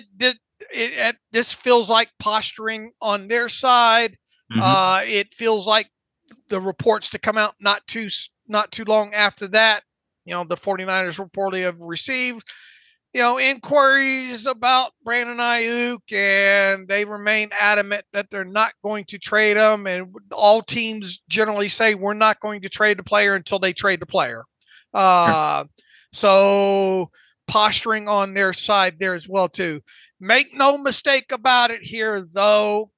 this feels like posturing on their side. Mm-hmm. It feels like the reports to come out not too long after that, the 49ers reportedly have received, inquiries about Brandon Aiyuk, and they remain adamant that they're not going to trade him. And all teams generally say we're not going to trade the player until they trade the player. Sure. So posturing on their side there as well too. Make no mistake about it here, though,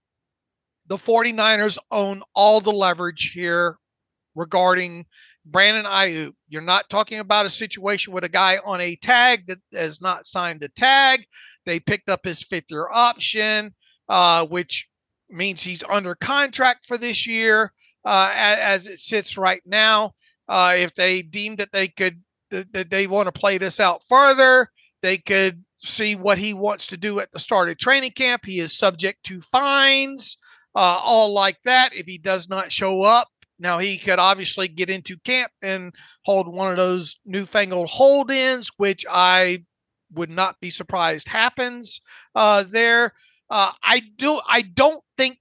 the 49ers own all the leverage here regarding Brandon Aiyuk. You're not talking about a situation with a guy on a tag that has not signed a tag. They picked up his 5th-year option, which means he's under contract for this year as it sits right now. If they deem that they want to play this out further, they could see what he wants to do at the start of training camp. He is subject to fines, all like that, if he does not show up. Now, he could obviously get into camp and hold one of those newfangled hold-ins, which I would not be surprised happens there. I don't think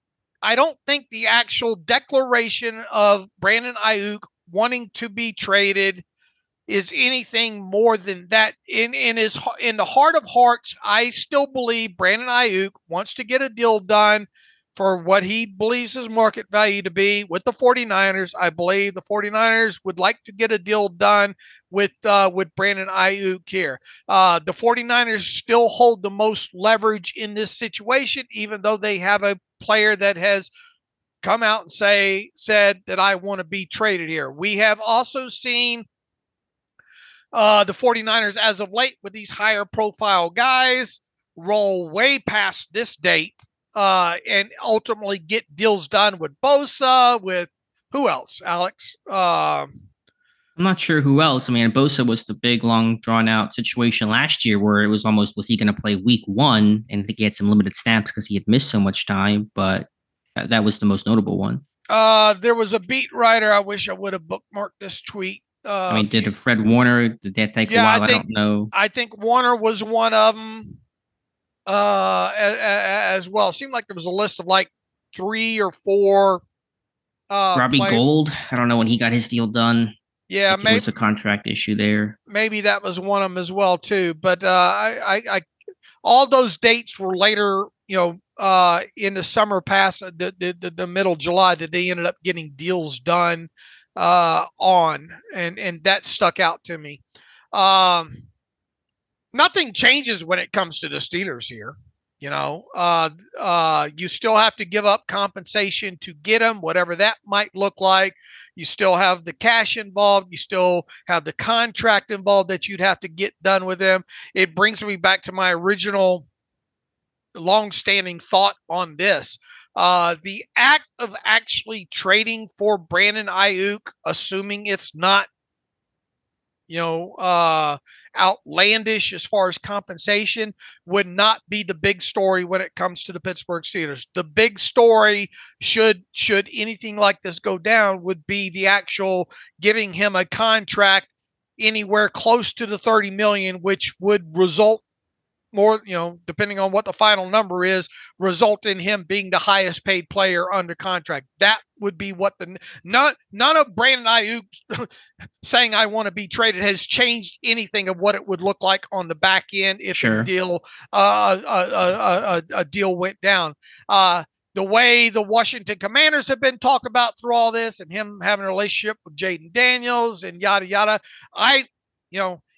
the actual declaration of Brandon Aiyuk wanting to be traded is anything more than that. In the heart of hearts, I still believe Brandon Aiyuk wants to get a deal done for what he believes his market value to be with the 49ers. I believe the 49ers would like to get a deal done with Brandon Aiyuk here. The 49ers still hold the most leverage in this situation, even though they have a player that has come out and said that I want to be traded here. We have also seen the 49ers as of late with these higher profile guys roll way past this date and ultimately get deals done with Bosa, with who else, Alex? I'm not sure who else. I mean, Bosa was the big, long, drawn-out situation last year where it was almost, was he going to play week 1? And I think he had some limited snaps because he had missed so much time, but that was the most notable one. There was a beat writer. I wish I would have bookmarked this tweet. I mean, did Fred Warner, did that take a while? I don't know. I think Warner was one of them as well. It seemed like there was a list of like 3 or 4. Robbie Gould, I don't know when he got his deal done. Yeah, maybe it was a contract issue there. Maybe that was one of them as well too. But I all those dates were later, in the summer past the middle of July that they ended up getting deals done on, and that stuck out to me. Nothing changes when it comes to the Steelers here. You still have to give up compensation to get them, whatever that might look like. You still have the cash involved. You still have the contract involved that you'd have to get done with them. It brings me back to my original long-standing thought on this. The act of actually trading for Brandon Aiyuk, assuming it's not outlandish as far as compensation, would not be the big story when it comes to the Pittsburgh Steelers. The big story, should anything like this go down, would be the actual giving him a contract anywhere close to the $30 million, which would result more, depending on what the final number is, result in him being the highest paid player under contract. That would be what none of Brandon Aiyuk saying I want to be traded has changed anything of what it would look like on the back end if a deal went down. The way the Washington Commanders have been talked about through all this, and him having a relationship with Jaden Daniels and yada yada,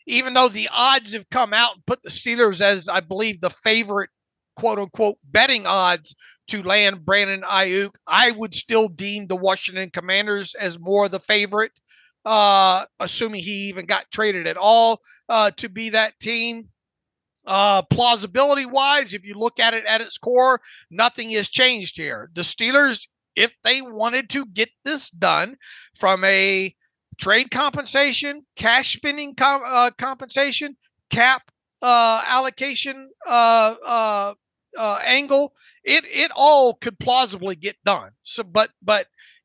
even though the odds have come out and put the Steelers as, I believe, the favorite, quote unquote, betting odds to land Brandon Aiyuk, I would still deem the Washington Commanders as more the favorite, assuming he even got traded at all, to be that team. Plausibility wise, if you look at it at its core, nothing has changed here. The Steelers, if they wanted to get this done from a trade compensation, cash spending compensation, cap allocation angle, it all could plausibly get done. So, but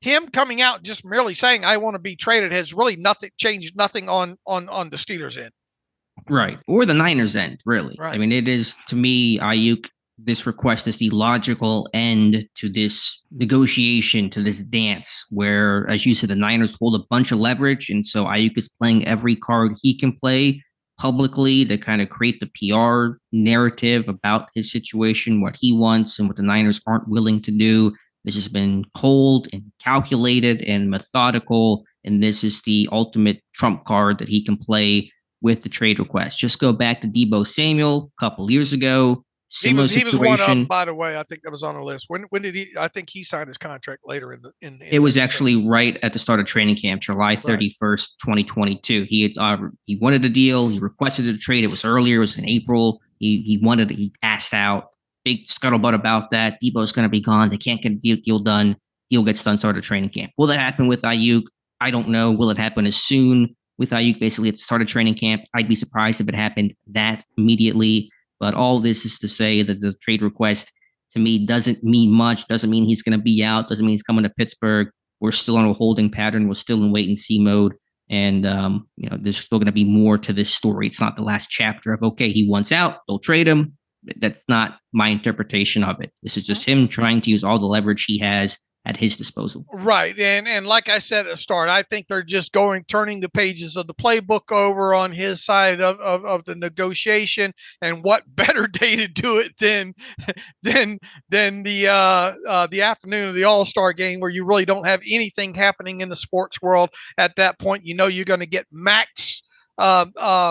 him coming out just merely saying I want to be traded has really changed nothing on the Steelers end. Right. Or the Niners end, really. Right. I mean, it is, to me, Aiyuk, this request is the logical end to this negotiation, to this dance where, as you said, the Niners hold a bunch of leverage. And so Aiyuk is playing every card he can play publicly to kind of create the PR narrative about his situation, what he wants and what the Niners aren't willing to do. This has been cold and calculated and methodical. And this is the ultimate trump card that he can play with the trade request. Just go back to Deebo Samuel a couple years ago. He was one of them, by the way. I think that was on the list. When did he? I think he signed his contract later in it was actually right at the start of training camp, July 31st, 2022. He wanted a deal. He requested a trade. It was earlier. It was in April. He wanted it. He asked out. Big scuttlebutt about that. Deebo's going to be gone. They can't get a deal done. Deal gets done. Start of training camp. Will that happen with Aiyuk? I don't know. Will it happen as soon with Aiyuk? Basically at the start of training camp. I'd be surprised if it happened that immediately. But all this is to say that the trade request, to me, doesn't mean much. Doesn't mean he's going to be out. Doesn't mean he's coming to Pittsburgh. We're still on a holding pattern. We're still in wait-and-see mode. And, there's still going to be more to this story. It's not the last chapter of, okay, he wants out, they'll trade him. That's not my interpretation of it. This is just him trying to use all the leverage he has at his disposal. Right. And like I said at the start, I think they're just turning the pages of the playbook over on his side of the negotiation. And what better day to do it than the afternoon of the All-Star game, where you really don't have anything happening in the sports world at that point. You're going to get max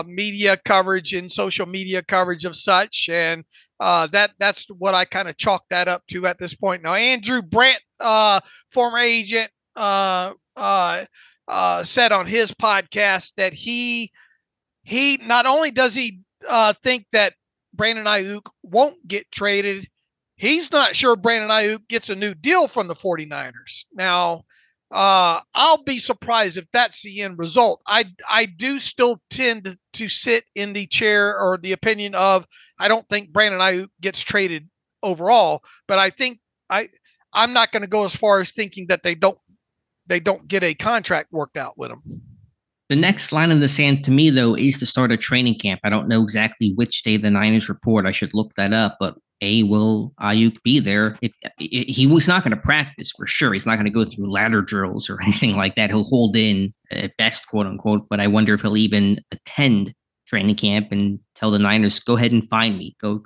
media coverage and social media coverage of such. And that's what I kind of chalk that up to at this point. Now, Andrew Brandt, former agent, said on his podcast that he not only does he think that Brandon Aiyuk won't get traded, he's not sure Brandon Aiyuk gets a new deal from the 49ers. Now, I'll be surprised if that's the end result. I do still tend to sit in the chair or the opinion of I don't think Brandon Aiyuk gets traded overall, but I think I'm not going to go as far as thinking that they don't get a contract worked out with him. The next line in the sand to me, though, is the start of training camp. I don't know exactly which day the Niners report. I should look that up, but will Aiyuk be there? He was not going to practice for sure. He's not going to go through ladder drills or anything like that. He'll hold in at best, quote unquote. But I wonder if he'll even attend training camp and tell the Niners, go ahead and find me. Go,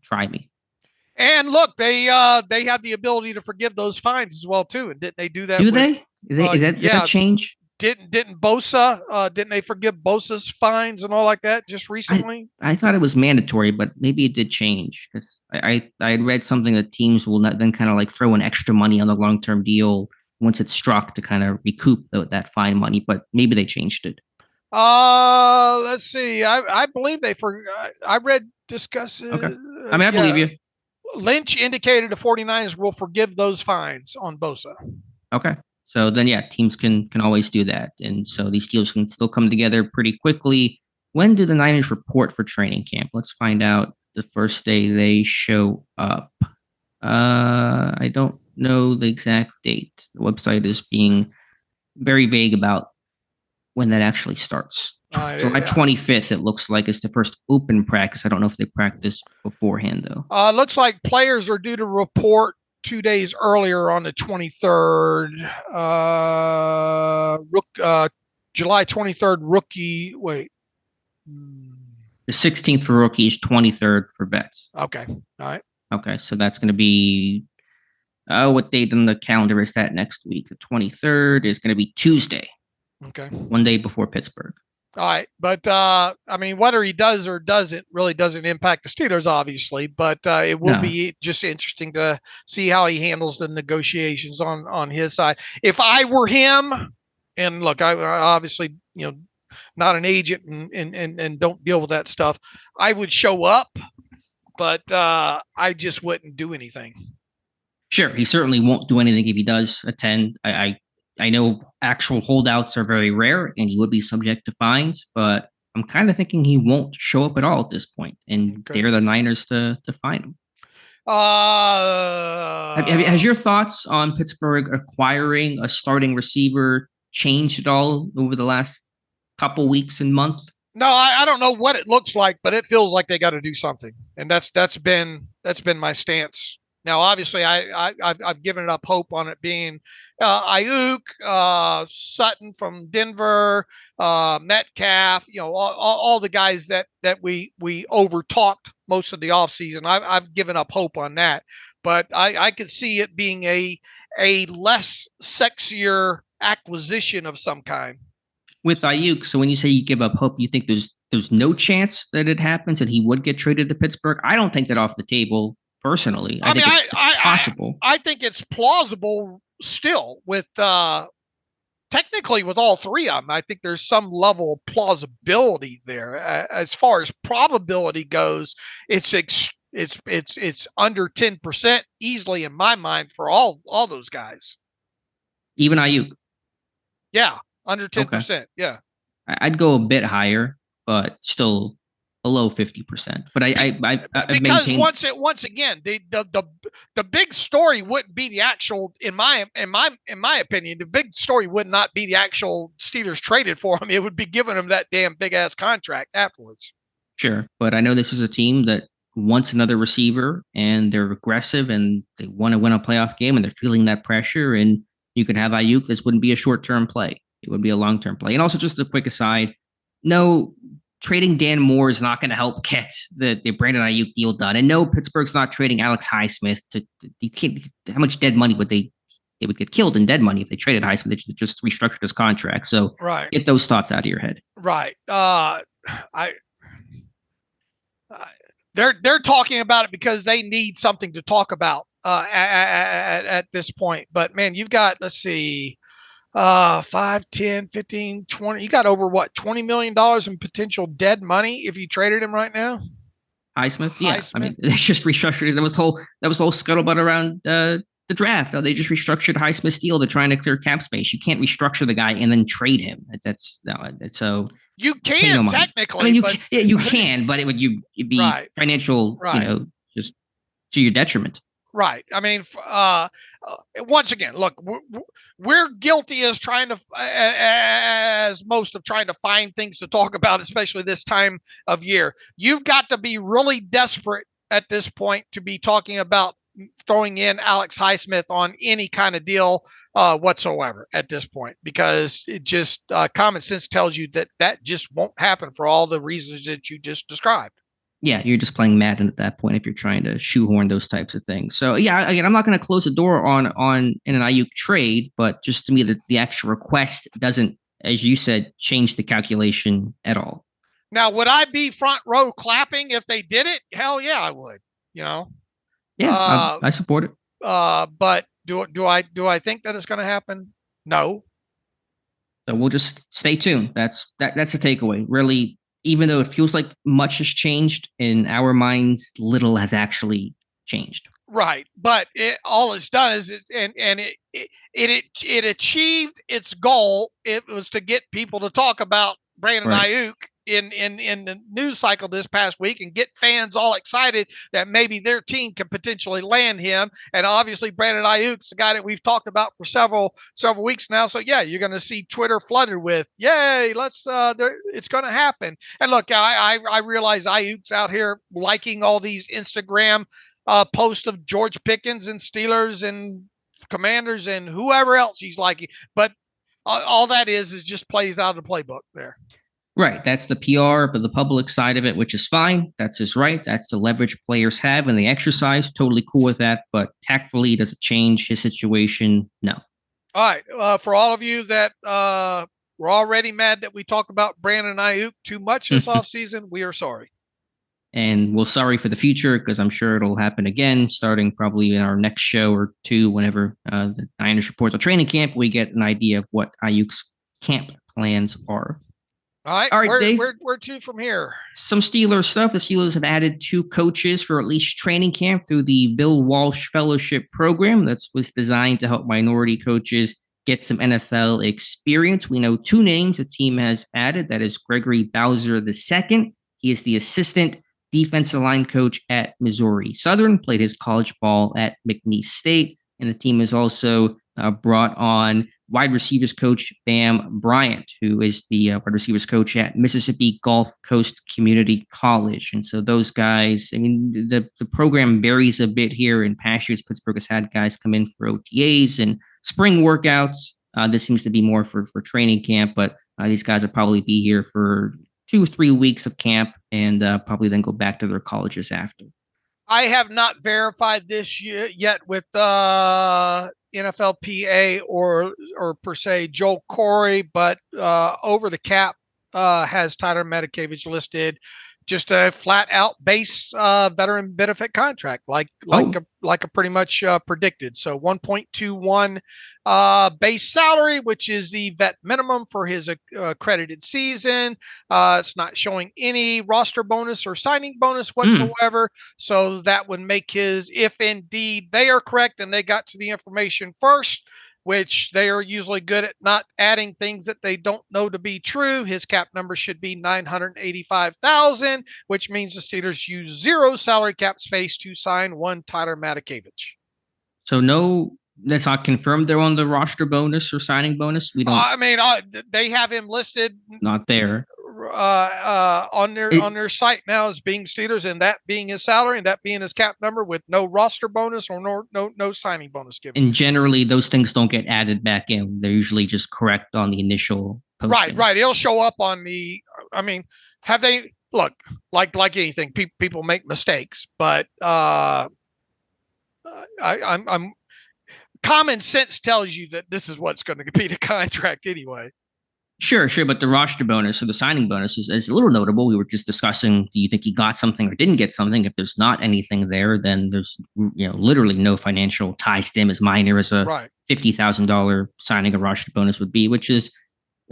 try me. And look, they have the ability to forgive those fines as well too. And didn't they do that? Do they? Is that change? Didn't Bosa, didn't they forgive Bosa's fines and all like that just recently? I thought it was mandatory, but maybe it did change, because I had read something that teams will not then kind of like throw in extra money on the long-term deal once it's struck to kind of recoup that fine money, but maybe they changed it. Let's see. I believe I read discuss. Okay. I mean, I believe you. Lynch indicated the 49ers will forgive those fines on Bosa. Okay. So then, yeah, teams can always do that. And so these deals can still come together pretty quickly. When do the Niners report for training camp? Let's find out the first day they show up. I don't know the exact date. The website is being very vague about when that actually starts. July 25th, it looks like, is the first open practice. I don't know if they practice beforehand, though. Looks like players are due to report 2 days earlier on the 23rd. July 23rd, rookie. Wait. The 16th for rookies, 23rd for vets. Okay. All right. Okay, so that's going to be, what date on the calendar is that next week? The 23rd is going to be Tuesday. Okay. One day before Pittsburgh. All right. But, I mean, whether he does or doesn't really doesn't impact the Steelers, obviously. But it will be just interesting to see how he handles the negotiations on his side. If I were him, and look, I obviously, not an agent and don't deal with that stuff, I would show up, but I just wouldn't do anything. Sure. He certainly won't do anything if he does attend. I know actual holdouts are very rare and he would be subject to fines, but I'm kind of thinking he won't show up at all at this point and dare the Niners to fine him. Has your thoughts on Pittsburgh acquiring a starting receiver changed at all over the last couple weeks and months? No, I don't know what it looks like, but it feels like they got to do something. And that's been my stance. Now, obviously, I've given it up hope on it being Aiyuk, Sutton from Denver, Metcalf, all the guys that we overtalked most of the offseason. I've given up hope on that, but I could see it being a less sexier acquisition of some kind. With Aiyuk, so when you say you give up hope, you think there's no chance that it happens and he would get traded to Pittsburgh? I don't think that off the table. Personally, I think it's possible. I think it's plausible still with technically with all three of them. I think there's some level of plausibility there. As far as probability goes, it's under 10% easily in my mind for all those guys. Even Aiyuk. Yeah, under 10%. Okay. Yeah, I'd go a bit higher, but still below 50%. But because once again, the big story wouldn't be the actual, in my opinion, the big story would not be the actual Steelers traded for him. It would be giving him that damn big ass contract afterwards. Sure, but I know this is a team that wants another receiver and they're aggressive and they want to win a playoff game and they're feeling that pressure. And you could have Aiyuk. This wouldn't be a short-term play. It would be a long-term play. And also, just a quick aside, no, trading Dan Moore is not going to help get the Brandon Aiyuk deal done. And no, Pittsburgh's not trading Alex Highsmith you can't, how much dead money would they would get killed in dead money if they traded Highsmith. They just restructured his contract. So get those thoughts out of your head. Right. They're talking about it because they need something to talk about at this point. But man, you've got, let's see, 5, 10, 15, 20. You got over what, $20 million in potential dead money if you traded him right now? Highsmith? Yeah. I mean, they just restructured it. That was the whole scuttlebutt around the draft. They just restructured Highsmith's deal. They're trying to clear cap space. You can't restructure the guy and then trade him. That's so you can technically. I mean, you can, but it'd be financial, just to your detriment. Right. I mean, once again, look, we're guilty as most of trying to find things to talk about, especially this time of year. You've got to be really desperate at this point to be talking about throwing in Alex Highsmith on any kind of deal whatsoever at this point, because it just common sense tells you that just won't happen for all the reasons that you just described. Yeah, you're just playing Madden at that point if you're trying to shoehorn those types of things. So yeah, again, I'm not going to close the door on in an Aiyuk trade, but just to me, the actual request doesn't, as you said, change the calculation at all. Now, would I be front row clapping if they did it? Hell yeah, I would. Yeah, I support it. But do I think that it's going to happen? No. So we'll just stay tuned. That's the takeaway. Really. Even though it feels like much has changed, in our minds, little has actually changed. Right, but all it's done is it achieved its goal. It was to get people to talk about Brandon Aiyuk in the news cycle this past week and get fans all excited that maybe their team can potentially land him. And obviously, Brandon Aiyuk's the guy that we've talked about for several weeks now. So yeah, you're going to see Twitter flooded with "Yay, let's it's going to happen." And look, I realize Aiyuk's out here liking all these Instagram post of George Pickens and Steelers and Commanders and whoever else he's liking. But all that is just plays out of the playbook there. Right. That's the PR, but the public side of it, which is fine. That's his right. That's the leverage players have and they exercise. Totally cool with that. But tactfully, does it change his situation? No. All right. For all of you that were already mad that we talk about Brandon Aiyuk too much this offseason, we are sorry. And we're sorry for the future because I'm sure it'll happen again, starting probably in our next show or two, whenever the Niners report the training camp, we get an idea of what Aiyuk's camp plans are. All right, Dave. Where to from here? Some Steelers stuff. The Steelers have added 2 coaches for at least training camp through the Bill Walsh Fellowship Program. That was designed to help minority coaches get some NFL experience. We know 2 names the team has added. That is Gregory Bowser II. He is the assistant defensive line coach at Missouri Southern, played his college ball at McNeese State. And the team has also brought on wide receivers coach Bam Bryant, who is the wide receivers coach at Mississippi Gulf Coast Community College. And so those guys, I mean, the program varies a bit here. In past years, Pittsburgh has had guys come in for OTAs and spring workouts. This seems to be more for training camp, but these guys will probably be here for 2 or 3 weeks of camp and probably then go back to their colleges after. I have not verified this yet with NFLPA or per se Joel Corey, but Over the Cap has Tyler Matakevich listed just a flat out base veteran benefit contract, like a pretty much predicted. So 1.21 base salary, which is the vet minimum for his accredited season. It's not showing any roster bonus or signing bonus whatsoever. So that would make his, if indeed they are correct and they got to the information first, which they are usually good at not adding things that they don't know to be true. His cap number should be $985,000, which means the Steelers use 0 salary cap space to sign one Tyler Matakevich. So no, that's not confirmed. They're on the roster bonus or signing bonus. We don't. They have him listed. Not there. On their site now as being Steelers, and that being his salary and that being his cap number with no roster bonus or no signing bonus given. And generally those things don't get added back in. They're usually just correct on the initial posting. Right. It'll show up on the, have they, look, like anything, people make mistakes, but I'm common sense tells you that this is what's going to be the contract anyway. Sure. But the roster bonus or the signing bonus is a little notable. We were just discussing, do you think he got something or didn't get something? If there's not anything there, then there's literally no financial ties to him, as minor as a $50,000 signing a roster bonus would be, which is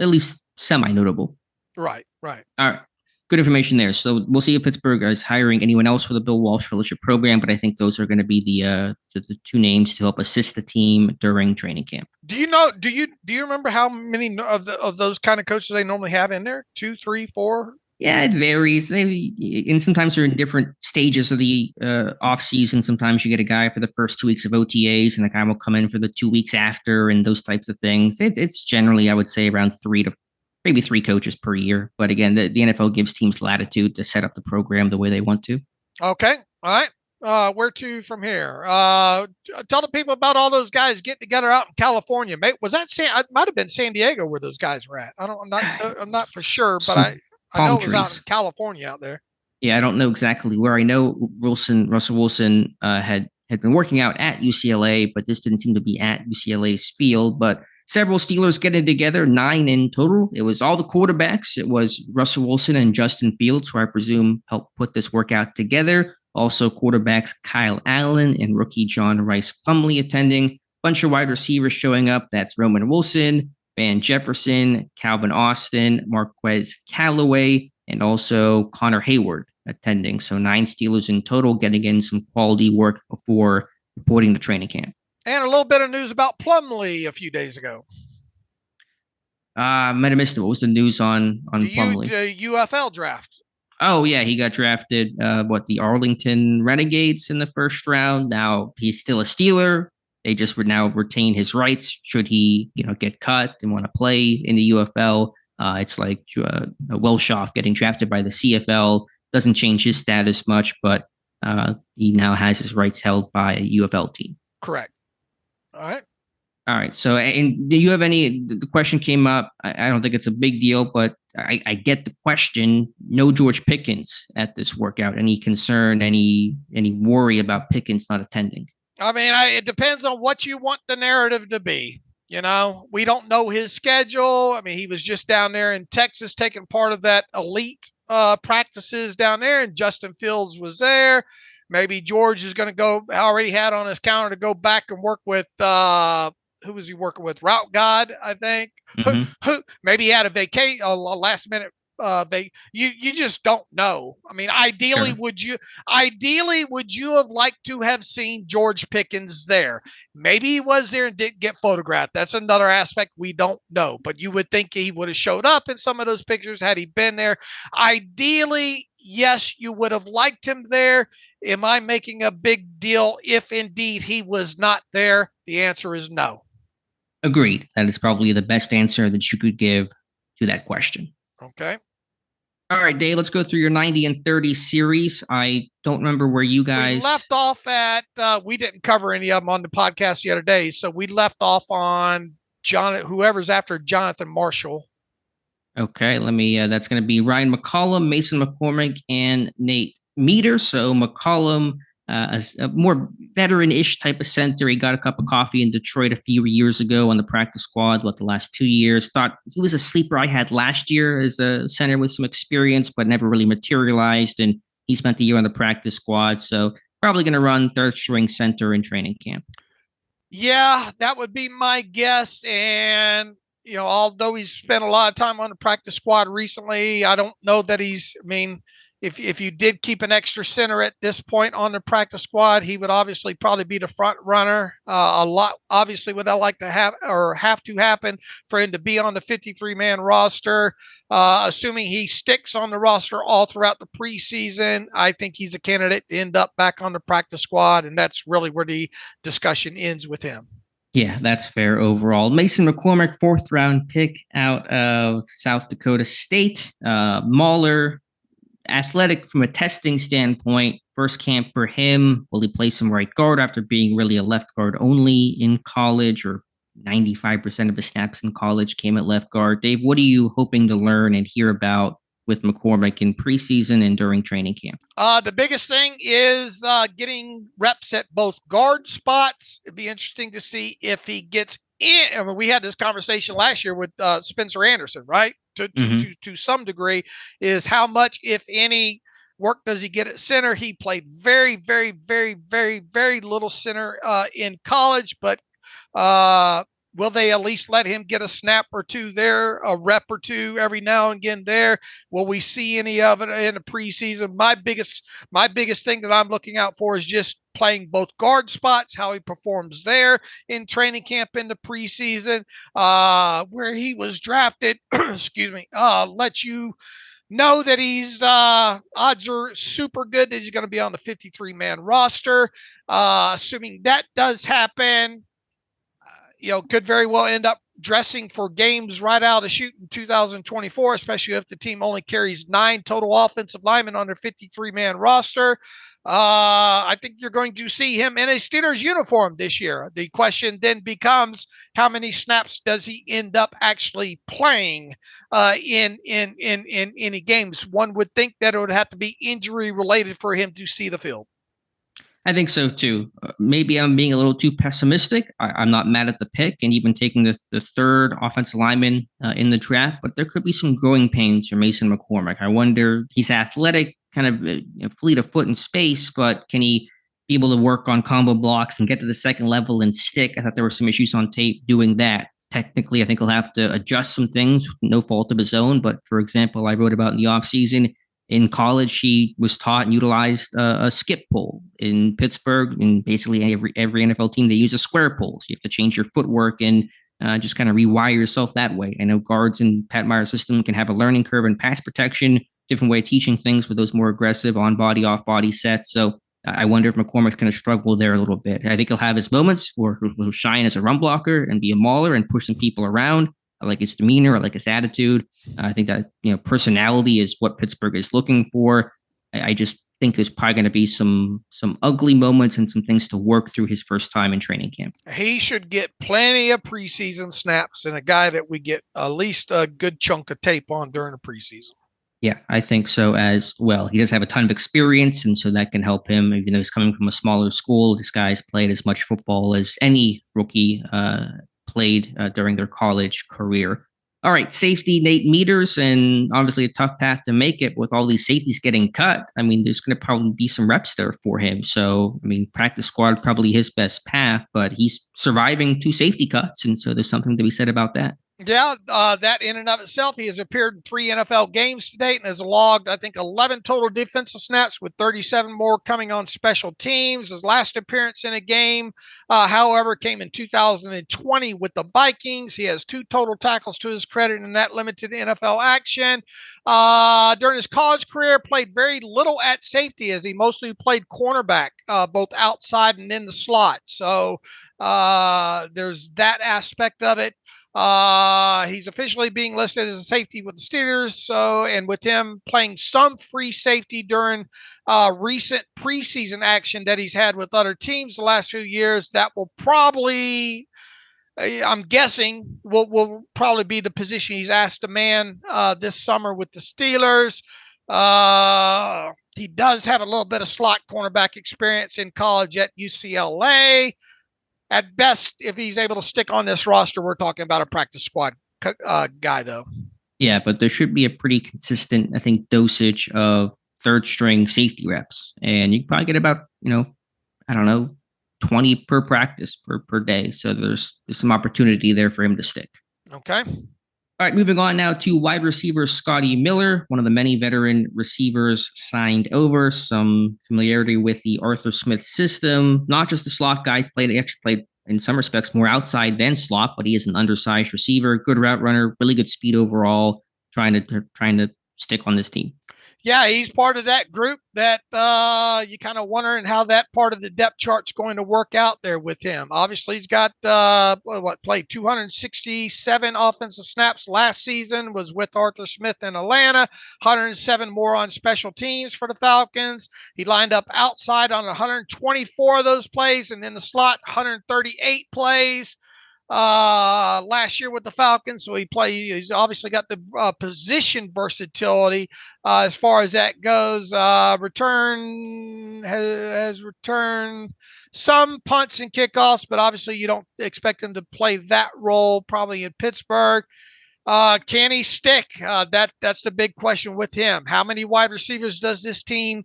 at least semi-notable. Right. All right. Good information there. So we'll see if Pittsburgh is hiring anyone else for the Bill Walsh Fellowship Program, but I think those are going to be the 2 names to help assist the team during training camp. Do you remember how many of those kind of coaches they normally have in there? 2, 3, 4? Yeah, it varies. And sometimes they're in different stages of the off season. Sometimes you get a guy for the first 2 weeks of OTAs, and the guy will come in for the 2 weeks after, and those types of things. It's generally, I would say, around 3 to maybe 3 coaches per year. But again, the NFL gives teams latitude to set up the program the way they want to. Okay. All right. Where to from here? Tell the people about all those guys getting together out in California. Was that it might have been San Diego where those guys were at. I'm not for sure, but I know it was out in California out there. Yeah, I don't know exactly where. I know Russell Wilson had been working out at UCLA, but this didn't seem to be at UCLA's field. But several Steelers getting together, 9 in total. It was all the quarterbacks. It was Russell Wilson and Justin Fields, who I presume helped put this workout together. Also quarterbacks Kyle Allen and rookie John Rice Plumlee attending. Bunch of wide receivers showing up. That's Roman Wilson, Van Jefferson, Calvin Austin, Marquez Callaway, and also Connor Hayward attending. So 9 Steelers in total getting in some quality work before reporting to training camp. And a little bit of news about Plumlee a few days ago. I might have missed it. What was the news on Plumlee? The UFL draft. Oh, yeah. He got drafted, the Arlington Renegades in the first round. Now he's still a Steeler. They just would now retain his rights should he, get cut and want to play in the UFL. It's like Welshoff getting drafted by the CFL. Doesn't change his status much, but he now has his rights held by a UFL team. Correct. All right. So, and do you have the question came up. I don't think it's a big deal, but I get the question. No George Pickens at this workout. Any concern, any worry about Pickens not attending? I mean, it depends on what you want the narrative to be. We don't know his schedule. I mean, he was just down there in Texas taking part of that elite practices down there, and Justin Fields was there. Maybe George is going to go, already had on his calendar to go back and work with, who was he working with? Route God, I think. Mm-hmm. Maybe he had a last minute. You just don't know. I mean, ideally, Sure. would you have liked to have seen George Pickens there? Maybe he was there and didn't get photographed. That's another aspect we don't know. But you would think he would have showed up in some of those pictures had he been there. Ideally, yes, you would have liked him there. Am I making a big deal if indeed he was not there? The answer is no. Agreed. That is probably the best answer that you could give to that question. Okay. All right, Dave, let's go through your 90 and 30 series. I don't remember where you guys left off at. We didn't cover any of them on the podcast the other day. So we left off on whoever's after Jonathan Marshall. Okay, let me, that's going to be Ryan McCollum, Mason McCormick, and Nate Meter. So McCollum, a more veteran-ish type of center. He got a cup of coffee in Detroit a few years ago on the practice squad, the last 2 years. Thought he was a sleeper I had last year as a center with some experience, but never really materialized. And he spent the year on the practice squad. So probably going to run third-string center in training camp. Yeah, that would be my guess. And, although he's spent a lot of time on the practice squad recently, I don't know that if you did keep an extra center at this point on the practice squad, he would obviously probably be the front runner. A lot, obviously, would like to have to happen for him to be on the 53-man roster. Assuming he sticks on the roster all throughout the preseason, I think he's a candidate to end up back on the practice squad, and that's really where the discussion ends with him. Yeah, that's fair overall. Mason McCormick, 4th-round pick out of South Dakota State. Mauler, athletic from a testing standpoint. First camp for him. Will he play some right guard after being really a left guard only in college, or 95% of his snaps in college came at left guard? Dave, what are you hoping to learn and hear about with McCormick in preseason and during training camp? The biggest thing is getting reps at both guard spots. It'd be interesting to see if he gets in. I mean, we had this conversation last year with Spencer Anderson, right? To some degree, is how much, if any, work does he get at center? He played very, very, very, very, very little center in college, but will they at least let him get a snap or two there, a rep or two every now and again there? Will we see any of it in the preseason? My biggest thing that I'm looking out for is just playing both guard spots, how he performs there in training camp in the preseason, where he was drafted, excuse me, let you know that he's odds are super good that he's going to be on the 53-man roster. Assuming that does happen, could very well end up dressing for games right out of the chute in 2024, especially if the team only carries 9 total offensive linemen on their 53-man roster. I think you're going to see him in a Steelers uniform this year. The question then becomes, how many snaps does he end up actually playing in any games? One would think that it would have to be injury related for him to see the field. I think so too. Maybe I'm being a little too pessimistic. I'm not mad at the pick and even taking the 3rd offensive lineman in the draft, but there could be some growing pains for Mason McCormick. I wonder, he's athletic, kind of fleet of foot in space, but can he be able to work on combo blocks and get to the second level and stick? I thought there were some issues on tape doing that. Technically, I think he'll have to adjust some things, no fault of his own. But for example, I wrote about in the offseason, In college, he was taught and utilized a skip pull. In Pittsburgh, and basically every NFL team, they use a square pull. So you have to change your footwork and just kind of rewire yourself that way. I know guards in Pat Meyer's system can have a learning curve in pass protection, different way of teaching things with those more aggressive on-body, off-body sets. So I wonder if McCormick's going to struggle there a little bit. I think he'll have his moments where he'll shine as a run blocker and be a mauler and push some people around. I like his demeanor. I like his attitude. I think that, personality is what Pittsburgh is looking for. I just think there's probably going to be some ugly moments and some things to work through his first time in training camp. He should get plenty of preseason snaps, and a guy that we get at least a good chunk of tape on during the preseason. Yeah, I think so as well. He does have a ton of experience, and so that can help him. Even though he's coming from a smaller school, this guy's played as much football as any rookie played during their college career. All right, safety, Nate Meters, and obviously a tough path to make it with all these safeties getting cut. I mean, there's going to probably be some reps there for him. So, I mean, practice squad, probably his best path, but he's surviving 2 safety cuts. And so there's something to be said about that. Yeah, that in and of itself, he has appeared in 3 NFL games to date and has logged, I think, 11 total defensive snaps with 37 more coming on special teams. His last appearance in a game, however, came in 2020 with the Vikings. He has 2 total tackles to his credit in that limited NFL action. During his college career, played very little at safety as he mostly played cornerback, both outside and in the slot. So there's that aspect of it. He's officially being listed as a safety with the Steelers. So, and with him playing some free safety during recent preseason action that he's had with other teams the last few years, that will probably, I'm guessing, will probably be the position he's asked to man this summer with the Steelers. He does have a little bit of slot cornerback experience in college at UCLA. At best, if he's able to stick on this roster, we're talking about a practice squad guy, though. Yeah, but there should be a pretty consistent, I think, dosage of third string safety reps. And you can probably get about, 20 per practice per day. So there's some opportunity there for him to stick. Okay. All right, moving on now to wide receiver Scotty Miller, one of the many veteran receivers signed over. Some familiarity with the Arthur Smith system. Not just the slot guys played. He actually played in some respects more outside than slot, but he is an undersized receiver, good route runner, really good speed overall. Trying to stick on this team. Yeah, he's part of that group that you kind of wondering how that part of the depth chart's going to work out there with him. Obviously, he's got played 267 offensive snaps last season, was with Arthur Smith in Atlanta, 107 more on special teams for the Falcons. He lined up outside on 124 of those plays, and in the slot, 138 plays. Last year with the Falcons, so he's obviously got the position versatility as far as that goes. Has returned some punts and kickoffs, but obviously you don't expect him to play that role probably in Pittsburgh. Can he stick? That's the big question with him. How many wide receivers does this team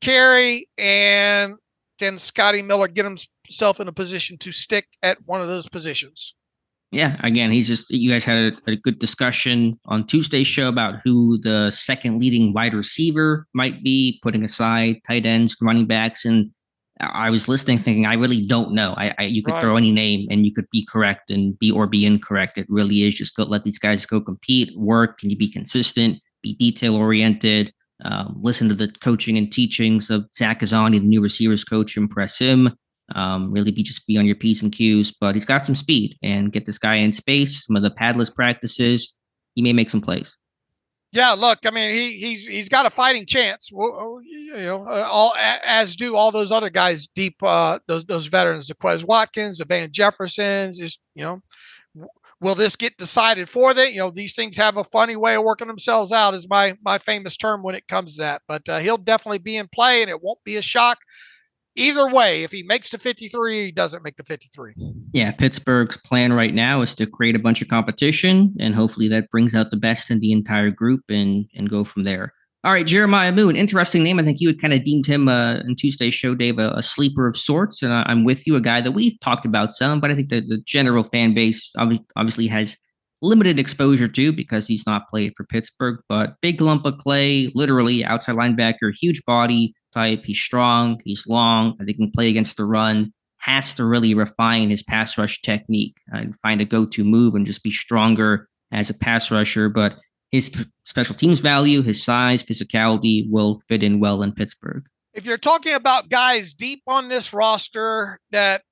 carry, and can Scotty Miller get himself in a position to stick at one of those positions? Yeah, again, you guys had a good discussion on Tuesday's show about who the second leading wide receiver might be, putting aside tight ends, running backs. And I was listening thinking, I really don't know. You could throw any name and you could be correct and be incorrect. It really is just let these guys go compete, work. Can you be consistent, be detail oriented? Listen to the coaching and teachings of Zach Azzani, the new receivers coach, impress him. Really be on your P's and Q's, but he's got some speed, and get this guy in space. Some of the padless practices, he may make some plays. Yeah, look, I mean, he's got a fighting chance. As do all those other guys deep, those veterans, the Quez Watkins, the Van Jeffersons. Will this get decided for them? These things have a funny way of working themselves out, is my famous term when it comes to that. But he'll definitely be in play, and it won't be a shock either way. If he makes the 53, he doesn't make the 53. Yeah, Pittsburgh's plan right now is to create a bunch of competition, and hopefully that brings out the best in the entire group and go from there. All right, Jeremiah Moon, interesting name. I think you had kind of deemed him in Tuesday's show, Dave, a sleeper of sorts. And I'm with you, a guy that we've talked about some, but I think the general fan base obviously has limited exposure to because he's not played for Pittsburgh, but big lump of clay, literally outside linebacker, huge body type. He's strong, he's long. I think he can play against the run. Has to really refine his pass rush technique and find a go-to move and just be stronger as a pass rusher. But his special teams value, his size, physicality will fit in well in Pittsburgh. If you're talking about guys deep on this roster that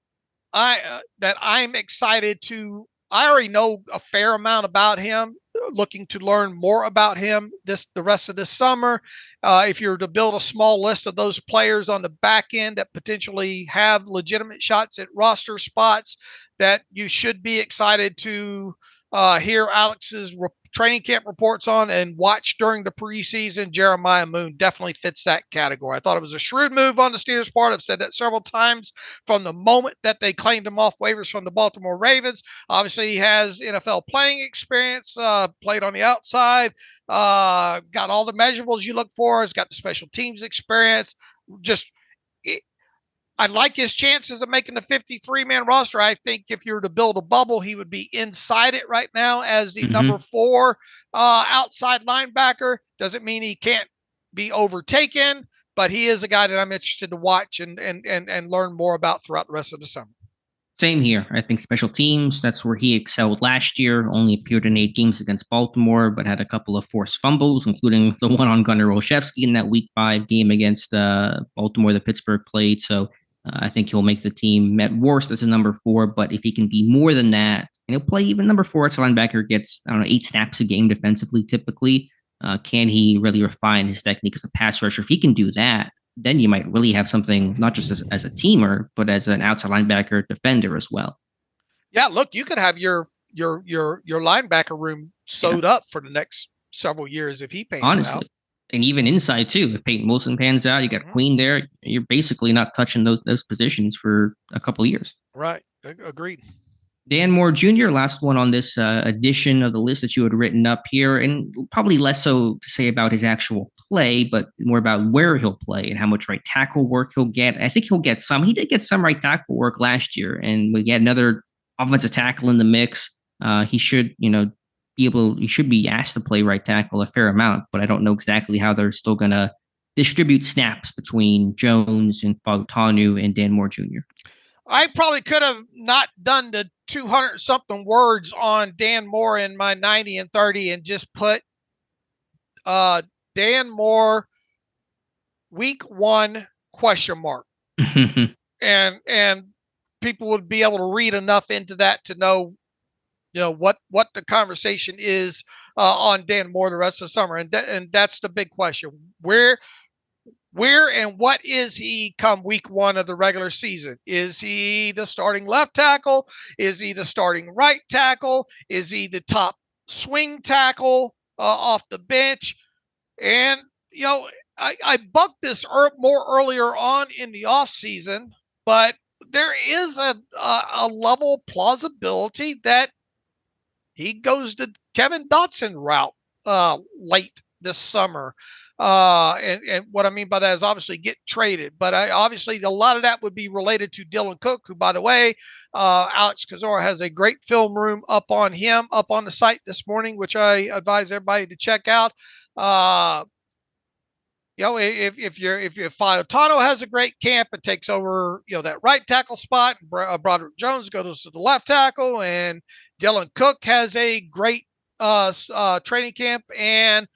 I'm excited to, I already know a fair amount about him, looking to learn more about him the rest of this summer. If you're to build a small list of those players on the back end that potentially have legitimate shots at roster spots that you should be excited to hear Alex's training camp reports on and watch during the preseason, Jeremiah Moon definitely fits that category. I thought it was a shrewd move on the Steelers' part. I've said that several times from the moment that they claimed him off waivers from the Baltimore Ravens. Obviously, he has NFL playing experience, played on the outside, got all the measurables you look for. He's got the special teams experience. I like his chances of making the 53-man roster. I think if you were to build a bubble, he would be inside it right now as the number 4 outside linebacker. Doesn't mean he can't be overtaken, but he is a guy that I'm interested to watch and learn more about throughout the rest of the summer. Same here. I think special teams, that's where he excelled last year. Only appeared in 8 games against Baltimore, but had a couple of forced fumbles, including the one on Gunnar Olszewski in that Week 5 game against Baltimore that Pittsburgh played. So I think he'll make the team at worst as a number 4, but if he can be more than that, and he'll play even number 4 as a linebacker, gets, 8 snaps a game defensively typically. Can he really refine his technique as a pass rusher? If he can do that, then you might really have something not just as a teamer, but as an outside linebacker defender as well. Yeah, look, you could have your linebacker room sewed up for the next several years if he pans out. And even inside too, if Peyton Wilson pans out, you got Queen there. You're basically not touching those positions for a couple of years. Right. Agreed. Dan Moore Jr., last one on this edition of the list that you had written up here, and probably less so to say about his actual play, but more about where he'll play and how much right tackle work he'll get. I think he'll get some. He did get some right tackle work last year, and we get another offensive tackle in the mix. He should, he should be asked to play right tackle a fair amount, but I don't know exactly how they're still going to distribute snaps between Jones and Fautanu and Dan Moore Jr. I probably could have not done the 200 something words on Dan Moore in my 90 and 30 and just put Dan Moore week 1 ? And people would be able to read enough into that to know what the conversation is on Dan Moore the rest of the summer. And that's the big question. Where and what is he come week 1 of the regular season? Is he the starting left tackle? Is he the starting right tackle? Is he the top swing tackle off the bench? And, I bucked this more earlier on in the offseason, but there is a level of plausibility that he goes the Kevin Dotson route late this summer. And what I mean by that is obviously get traded. But obviously a lot of that would be related to Dylan Cook, who, by the way, Alex Kozora has a great film room up on the site this morning, which I advise everybody to check out. If Fautanu has a great camp and takes over, that right tackle spot, Broderick Jones goes to the left tackle, and Dylan Cook has a great training camp and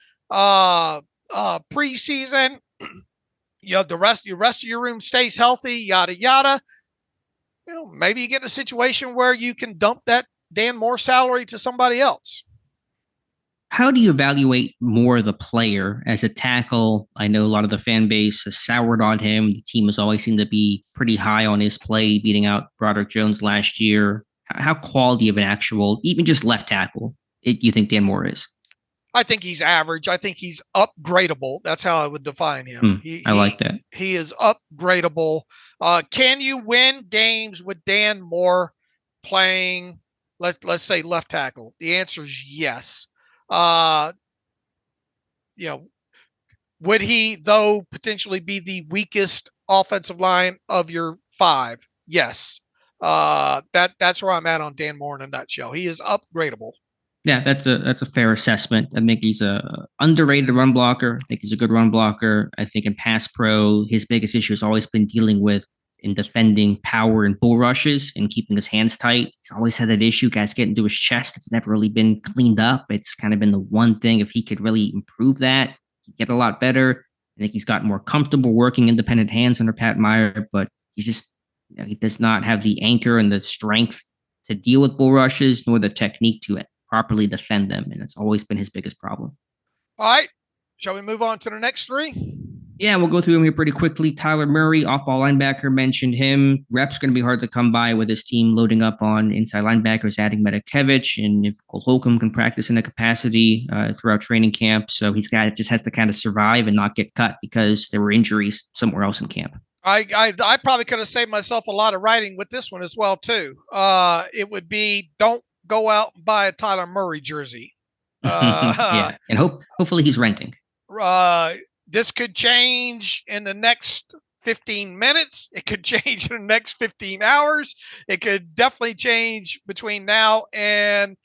preseason, the rest of your room stays healthy, yada yada. Maybe you get in a situation where you can dump that Dan Moore salary to somebody else. How do you evaluate Moore the player as a tackle? I know a lot of the fan base has soured on him. The team has always seemed to be pretty high on his play, beating out Broderick Jones last year. How quality of an actual, even just left tackle, you think Dan Moore is? I think he's average. I think he's upgradable. That's how I would define him. I like that. He is upgradable. Can you win games with Dan Moore playing, let's say, left tackle? The answer is yes. Would he, though, potentially be the weakest offensive line of your 5? Yes. That's where I'm at on Dan Moore in a nutshell. He is upgradable. Yeah, that's a fair assessment. I think he's a underrated run blocker. I think he's a good run blocker. I think in pass pro, his biggest issue has always been dealing with in defending power and bull rushes and keeping his hands tight. He's always had that issue. Guys get into his chest. It's never really been cleaned up. It's kind of been the one thing. If he could really improve that, he'd get a lot better. I think he's gotten more comfortable working independent hands under Pat Meyer, but he's just, he does not have the anchor and the strength to deal with bull rushes, nor the technique to properly defend them. And that's always been his biggest problem. All right. Shall we move on to the next three? Yeah, we'll go through them here pretty quickly. Tyler Murray, off-ball linebacker, mentioned him. Reps going to be hard to come by with his team loading up on inside linebackers, adding Matakevich, and if Cole Holcomb can practice in a capacity throughout training camp. So just has to kind of survive and not get cut because there were injuries somewhere else in camp. I probably could have saved myself a lot of writing with this one as well, too. It would be, don't go out and buy a Tyler Murray jersey. Yeah, and hopefully he's renting. This could change in the next 15 minutes. It could change in the next 15 hours. It could definitely change between now and,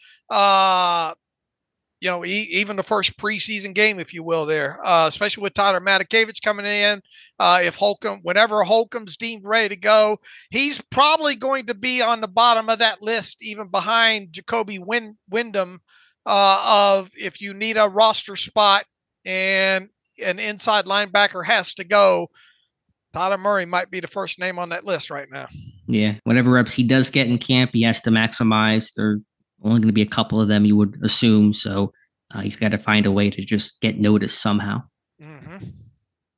even the first preseason game, if you will, there, especially with Tyler Matakevich coming in. Whenever Holcomb's deemed ready to go, he's probably going to be on the bottom of that list, even behind Jacoby Wyndham, of if you need a roster spot and an inside linebacker has to go, Tyler Murray might be the first name on that list right now. Yeah, whatever reps he does get in camp, he has to maximize. There are only going to be a couple of them, you would assume. So he's got to find a way to just get noticed somehow. Mm-hmm.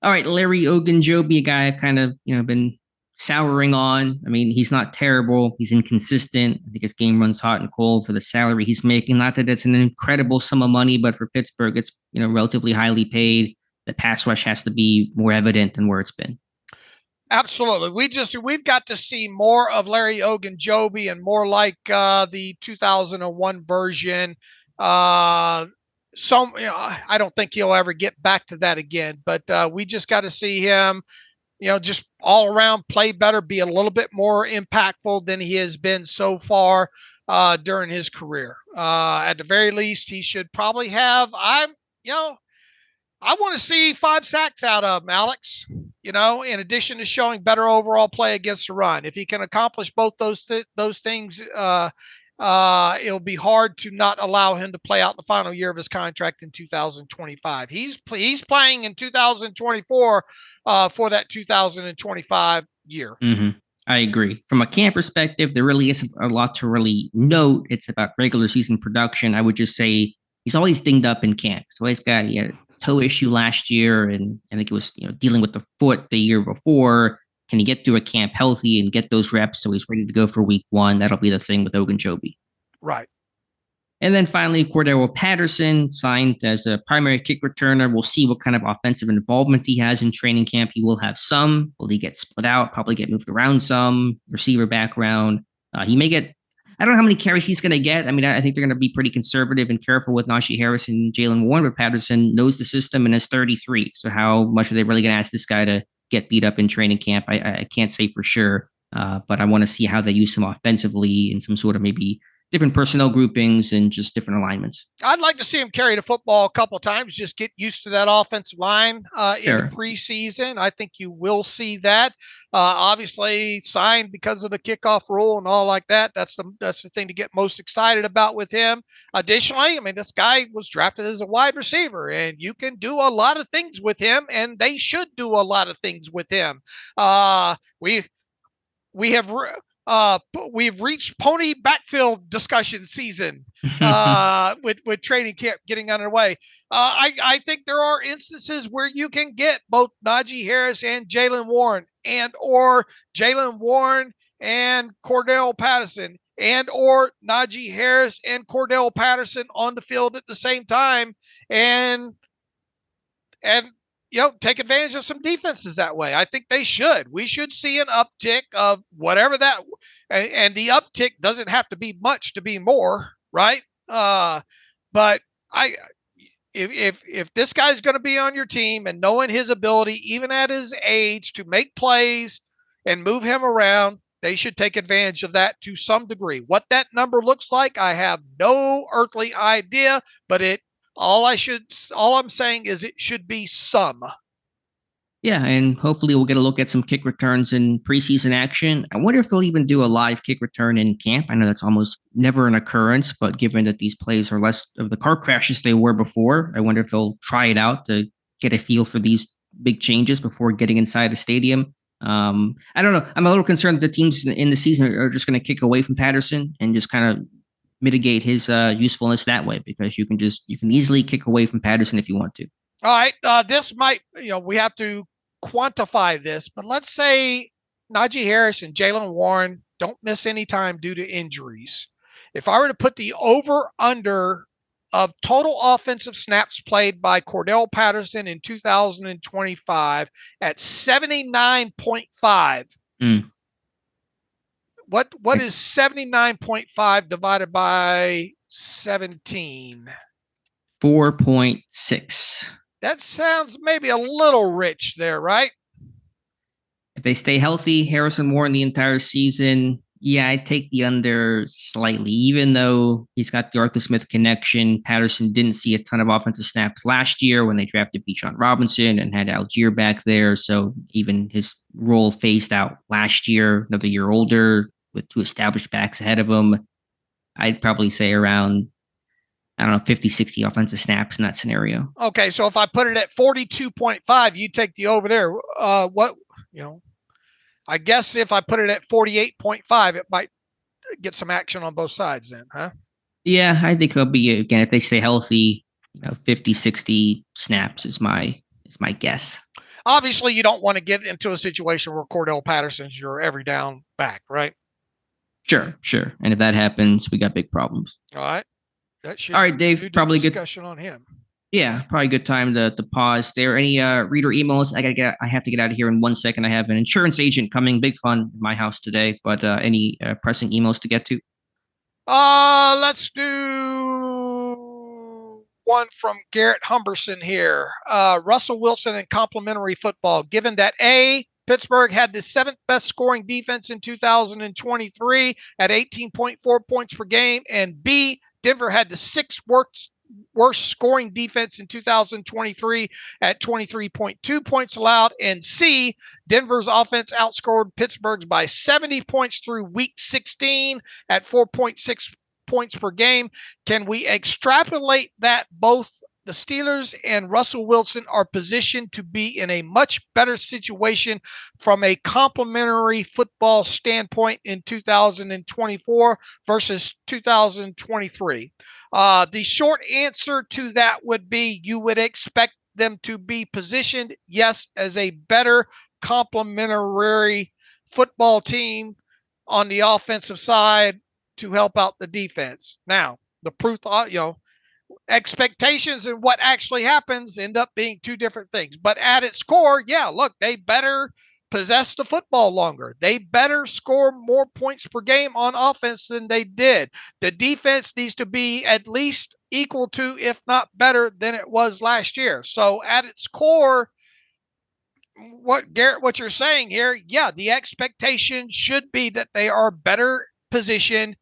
All right, Larry Ogunjobi, a guy I've kind of been souring on. I mean, he's not terrible. He's inconsistent. I think his game runs hot and cold for the salary he's making. Not that it's an incredible sum of money, but for Pittsburgh, it's relatively highly paid. The pass rush has to be more evident than where it's been. Absolutely. We've got to see more of Larry Ogunjobi and more like the 2001 version. I don't think he'll ever get back to that again, but we just got to see him, just all around play better, be a little bit more impactful than he has been so far during his career. At the very least, he should probably have, I want to see 5 sacks out of him, Alex, in addition to showing better overall play against the run. If he can accomplish both those things, it'll be hard to not allow him to play out the final year of his contract in 2025. He's playing in 2024 for that 2025 year. Mm-hmm. I agree. From a camp perspective, there really isn't a lot to really note. It's about regular season production. I would just say he's always dinged up in camp. So he's got a toe issue last year, and I think it was dealing with the foot the year before. Can he get through a camp healthy and get those reps so he's ready to go for week 1? That'll be the thing with Ogunjobi. Right. And then finally, Cordell Patterson signed as a primary kick returner. We'll see what kind of offensive involvement he has in training camp. He will have some. Will he get split out? Probably get moved around some. Receiver background. He may get, I don't know how many carries he's going to get. I mean, I think they're going to be pretty conservative and careful with Najee Harris and Jalen Warren, but Patterson knows the system and is 33. So how much are they really going to ask this guy to get beat up in training camp? I can't say for sure, but I want to see how they use him offensively in some sort of maybe different personnel groupings and just different alignments. I'd like to see him carry the football a couple of times, just get used to that offensive line in the preseason. I think you will see that. Obviously signed because of the kickoff rule and all like that. That's the thing to get most excited about with him. Additionally, I mean, this guy was drafted as a wide receiver, and you can do a lot of things with him, and they should do a lot of things with him. We've reached pony backfield discussion season with training camp getting underway. I think there are instances where you can get both Najee Harris and Jalen Warren, and or Jalen Warren and Cordell Patterson, and or Najee Harris and Cordell Patterson on the field at the same time, and take advantage of some defenses that way. I think they should. We should see an uptick of whatever that, and the uptick doesn't have to be much to be more, right? But if this guy's going to be on your team, and knowing his ability, even at his age, to make plays and move him around, they should take advantage of that to some degree. What that number looks like, I have no earthly idea, but all I'm saying is it should be some. Yeah, and hopefully we'll get a look at some kick returns in preseason action. I wonder if they'll even do a live kick return in camp. I know that's almost never an occurrence, but given that these plays are less of the car crashes they were before, I wonder if they'll try it out to get a feel for these big changes before getting inside the stadium. I don't know. I'm a little concerned that the teams in the season are just going to kick away from Patterson and just kind of mitigate his usefulness that way, because you can easily kick away from Patterson if you want to. All right. This might, we have to quantify this, but let's say Najee Harris and Jaylen Warren don't miss any time due to injuries. If I were to put the over-under of total offensive snaps played by Cordell Patterson in 2025 at 79.5, what is 79.5 divided by 17? 4.6. That sounds maybe a little rich there, right? If they stay healthy, Harrison Warren the entire season, yeah, I'd take the under slightly. Even though he's got the Arthur Smith connection, Patterson didn't see a ton of offensive snaps last year when they drafted Bijan Robinson and had Algier back there. So even his role phased out last year, another year older with two established backs ahead of him. I'd probably say around, 50, 60 offensive snaps in that scenario. Okay, so if I put it at 42.5, you take the over there. I guess if I put it at 48.5, it might get some action on both sides then, huh? Yeah, I think it'll be, again, if they stay healthy, 50, 60 snaps is my guess. Obviously, you don't want to get into a situation where Cordell Patterson's your every down back, right? Sure. And if that happens, we got big problems. All right. That should all right, Dave, probably good discussion on him. Yeah, probably a good time to pause there. Any reader emails? I have to get out of here in 1 second. I have an insurance agent coming. Big fun in my house today. But any pressing emails to get to? Let's do one from Garrett Humberson here. Russell Wilson and complimentary football. Given that A, Pittsburgh had the 7th best scoring defense in 2023 at 18.4 points per game, and B, Denver had the 6th worst scoring defense in 2023 at 23.2 points allowed, and C, Denver's offense outscored Pittsburgh's by 70 points through week 16 at 4.6 points per game. Can we extrapolate that both the Steelers and Russell Wilson are positioned to be in a much better situation from a complementary football standpoint in 2024 versus 2023? The short answer to that would be you would expect them to be positioned, yes, as a better complementary football team on the offensive side to help out the defense. Now, the proof, expectations and what actually happens end up being two different things. But at its core, yeah, look, they better possess the football longer. They better score more points per game on offense than they did. The defense needs to be at least equal to, if not better than it was last year. So at its core, what you're saying here, yeah, the expectation should be that they are better positioned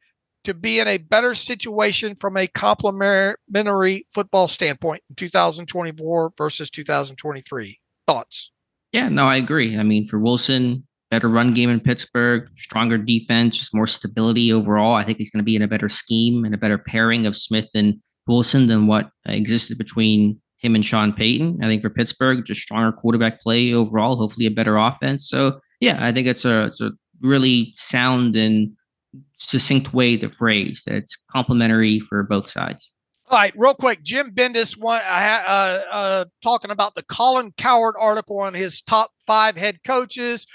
to be in a better situation from a complementary football standpoint in 2024 versus 2023. Thoughts? Yeah, no, I agree. I mean, for Wilson, better run game in Pittsburgh, stronger defense, just more stability overall. I think he's going to be in a better scheme and a better pairing of Smith and Wilson than what existed between him and Sean Payton. I think for Pittsburgh, just stronger quarterback play overall, hopefully a better offense. So, yeah, I think it's a really sound and succinct way to phrase that it's complimentary for both sides. All right, real quick, Jim Bendis talking about the Colin Cowherd article on his top 5 head coaches.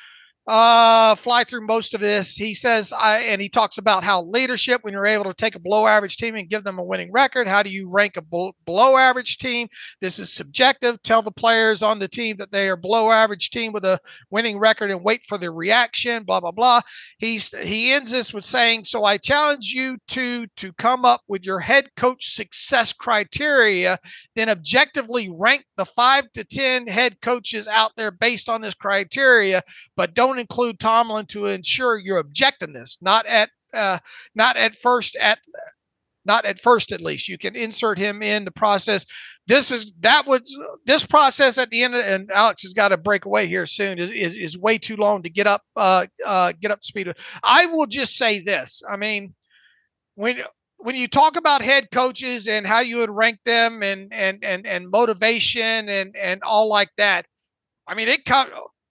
Fly through most of this. He says, and he talks about how leadership, when you're able to take a below average team and give them a winning record, how do you rank a below average team? This is subjective. Tell the players on the team that they are below average team with a winning record and wait for their reaction, blah, blah, blah. He ends this with saying, so I challenge you to come up with your head coach success criteria, then objectively rank the 5 to 10 head coaches out there based on this criteria, but don't don't include Tomlin to ensure your objectiveness, not at first, at least. You can insert him in the process. This process at the end, and Alex has got to break away here soon, is way too long to get up to speed. I will just say this. I mean, when you talk about head coaches and how you would rank them and motivation and all like that, I mean,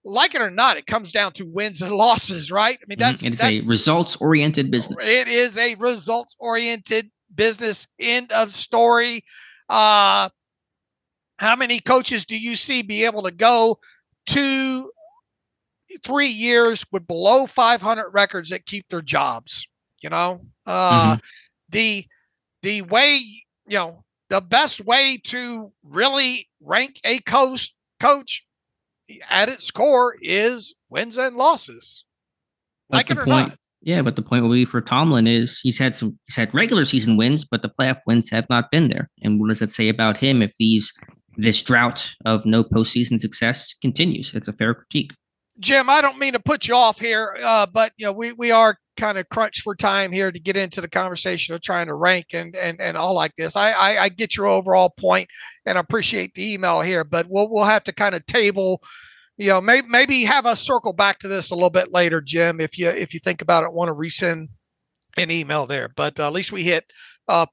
like it or not, it comes down to wins and losses, right? I mean, it's a results-oriented business. It is a results-oriented business. End of story. How many coaches do you see be able to go 2-3 years with below 500 records that keep their jobs? The way, the best way to really rank a coach at its core is wins and losses. Like it or not. Yeah, but the point will be for Tomlin is he's had regular season wins, but the playoff wins have not been there. And what does that say about him if this drought of no postseason success continues? It's a fair critique. Jim, I don't mean to put you off here, but we are kind of crunched for time here to get into the conversation of trying to rank and all like this. I get your overall point and appreciate the email here, but we'll have to kind of table. Maybe have us circle back to this a little bit later, Jim, if you think about it, want to resend an email there. But at least we hit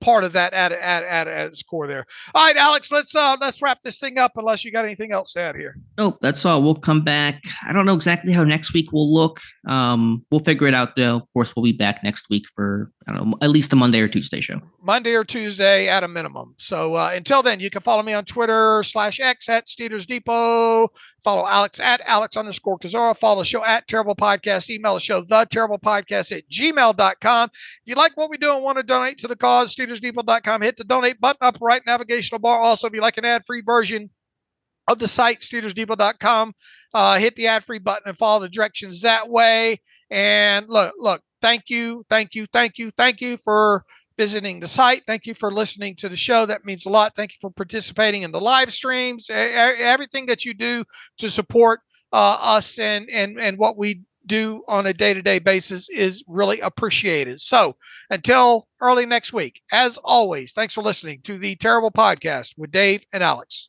part of that at its core there. All right, Alex, let's wrap this thing up unless you got anything else to add here. Nope, that's all. We'll come back. I don't know exactly how next week will look. We'll figure it out, though. Of course, we'll be back next week for, at least a Monday or Tuesday show. Monday or Tuesday at a minimum. So until then, you can follow me on Twitter /X at Steelers Depot. Follow Alex at Alex_Kozora. Follow the show at Terrible Podcast. Email the show, theterriblepodcast@gmail.com. If you like what we do and want to donate to the cause, SteelersDepot.com. Hit the donate button, upper right navigational bar. Also, if you like an ad-free version of the site, SteelersDepot.com. Hit the ad-free button and follow the directions that way. And look, thank you for visiting the site. Thank you for listening to the show. That means a lot. Thank you for participating in the live streams. Everything that you do to support us and what we do on a day-to-day basis is really appreciated. So until early next week, as always, thanks for listening to the Terrible Podcast with Dave and Alex.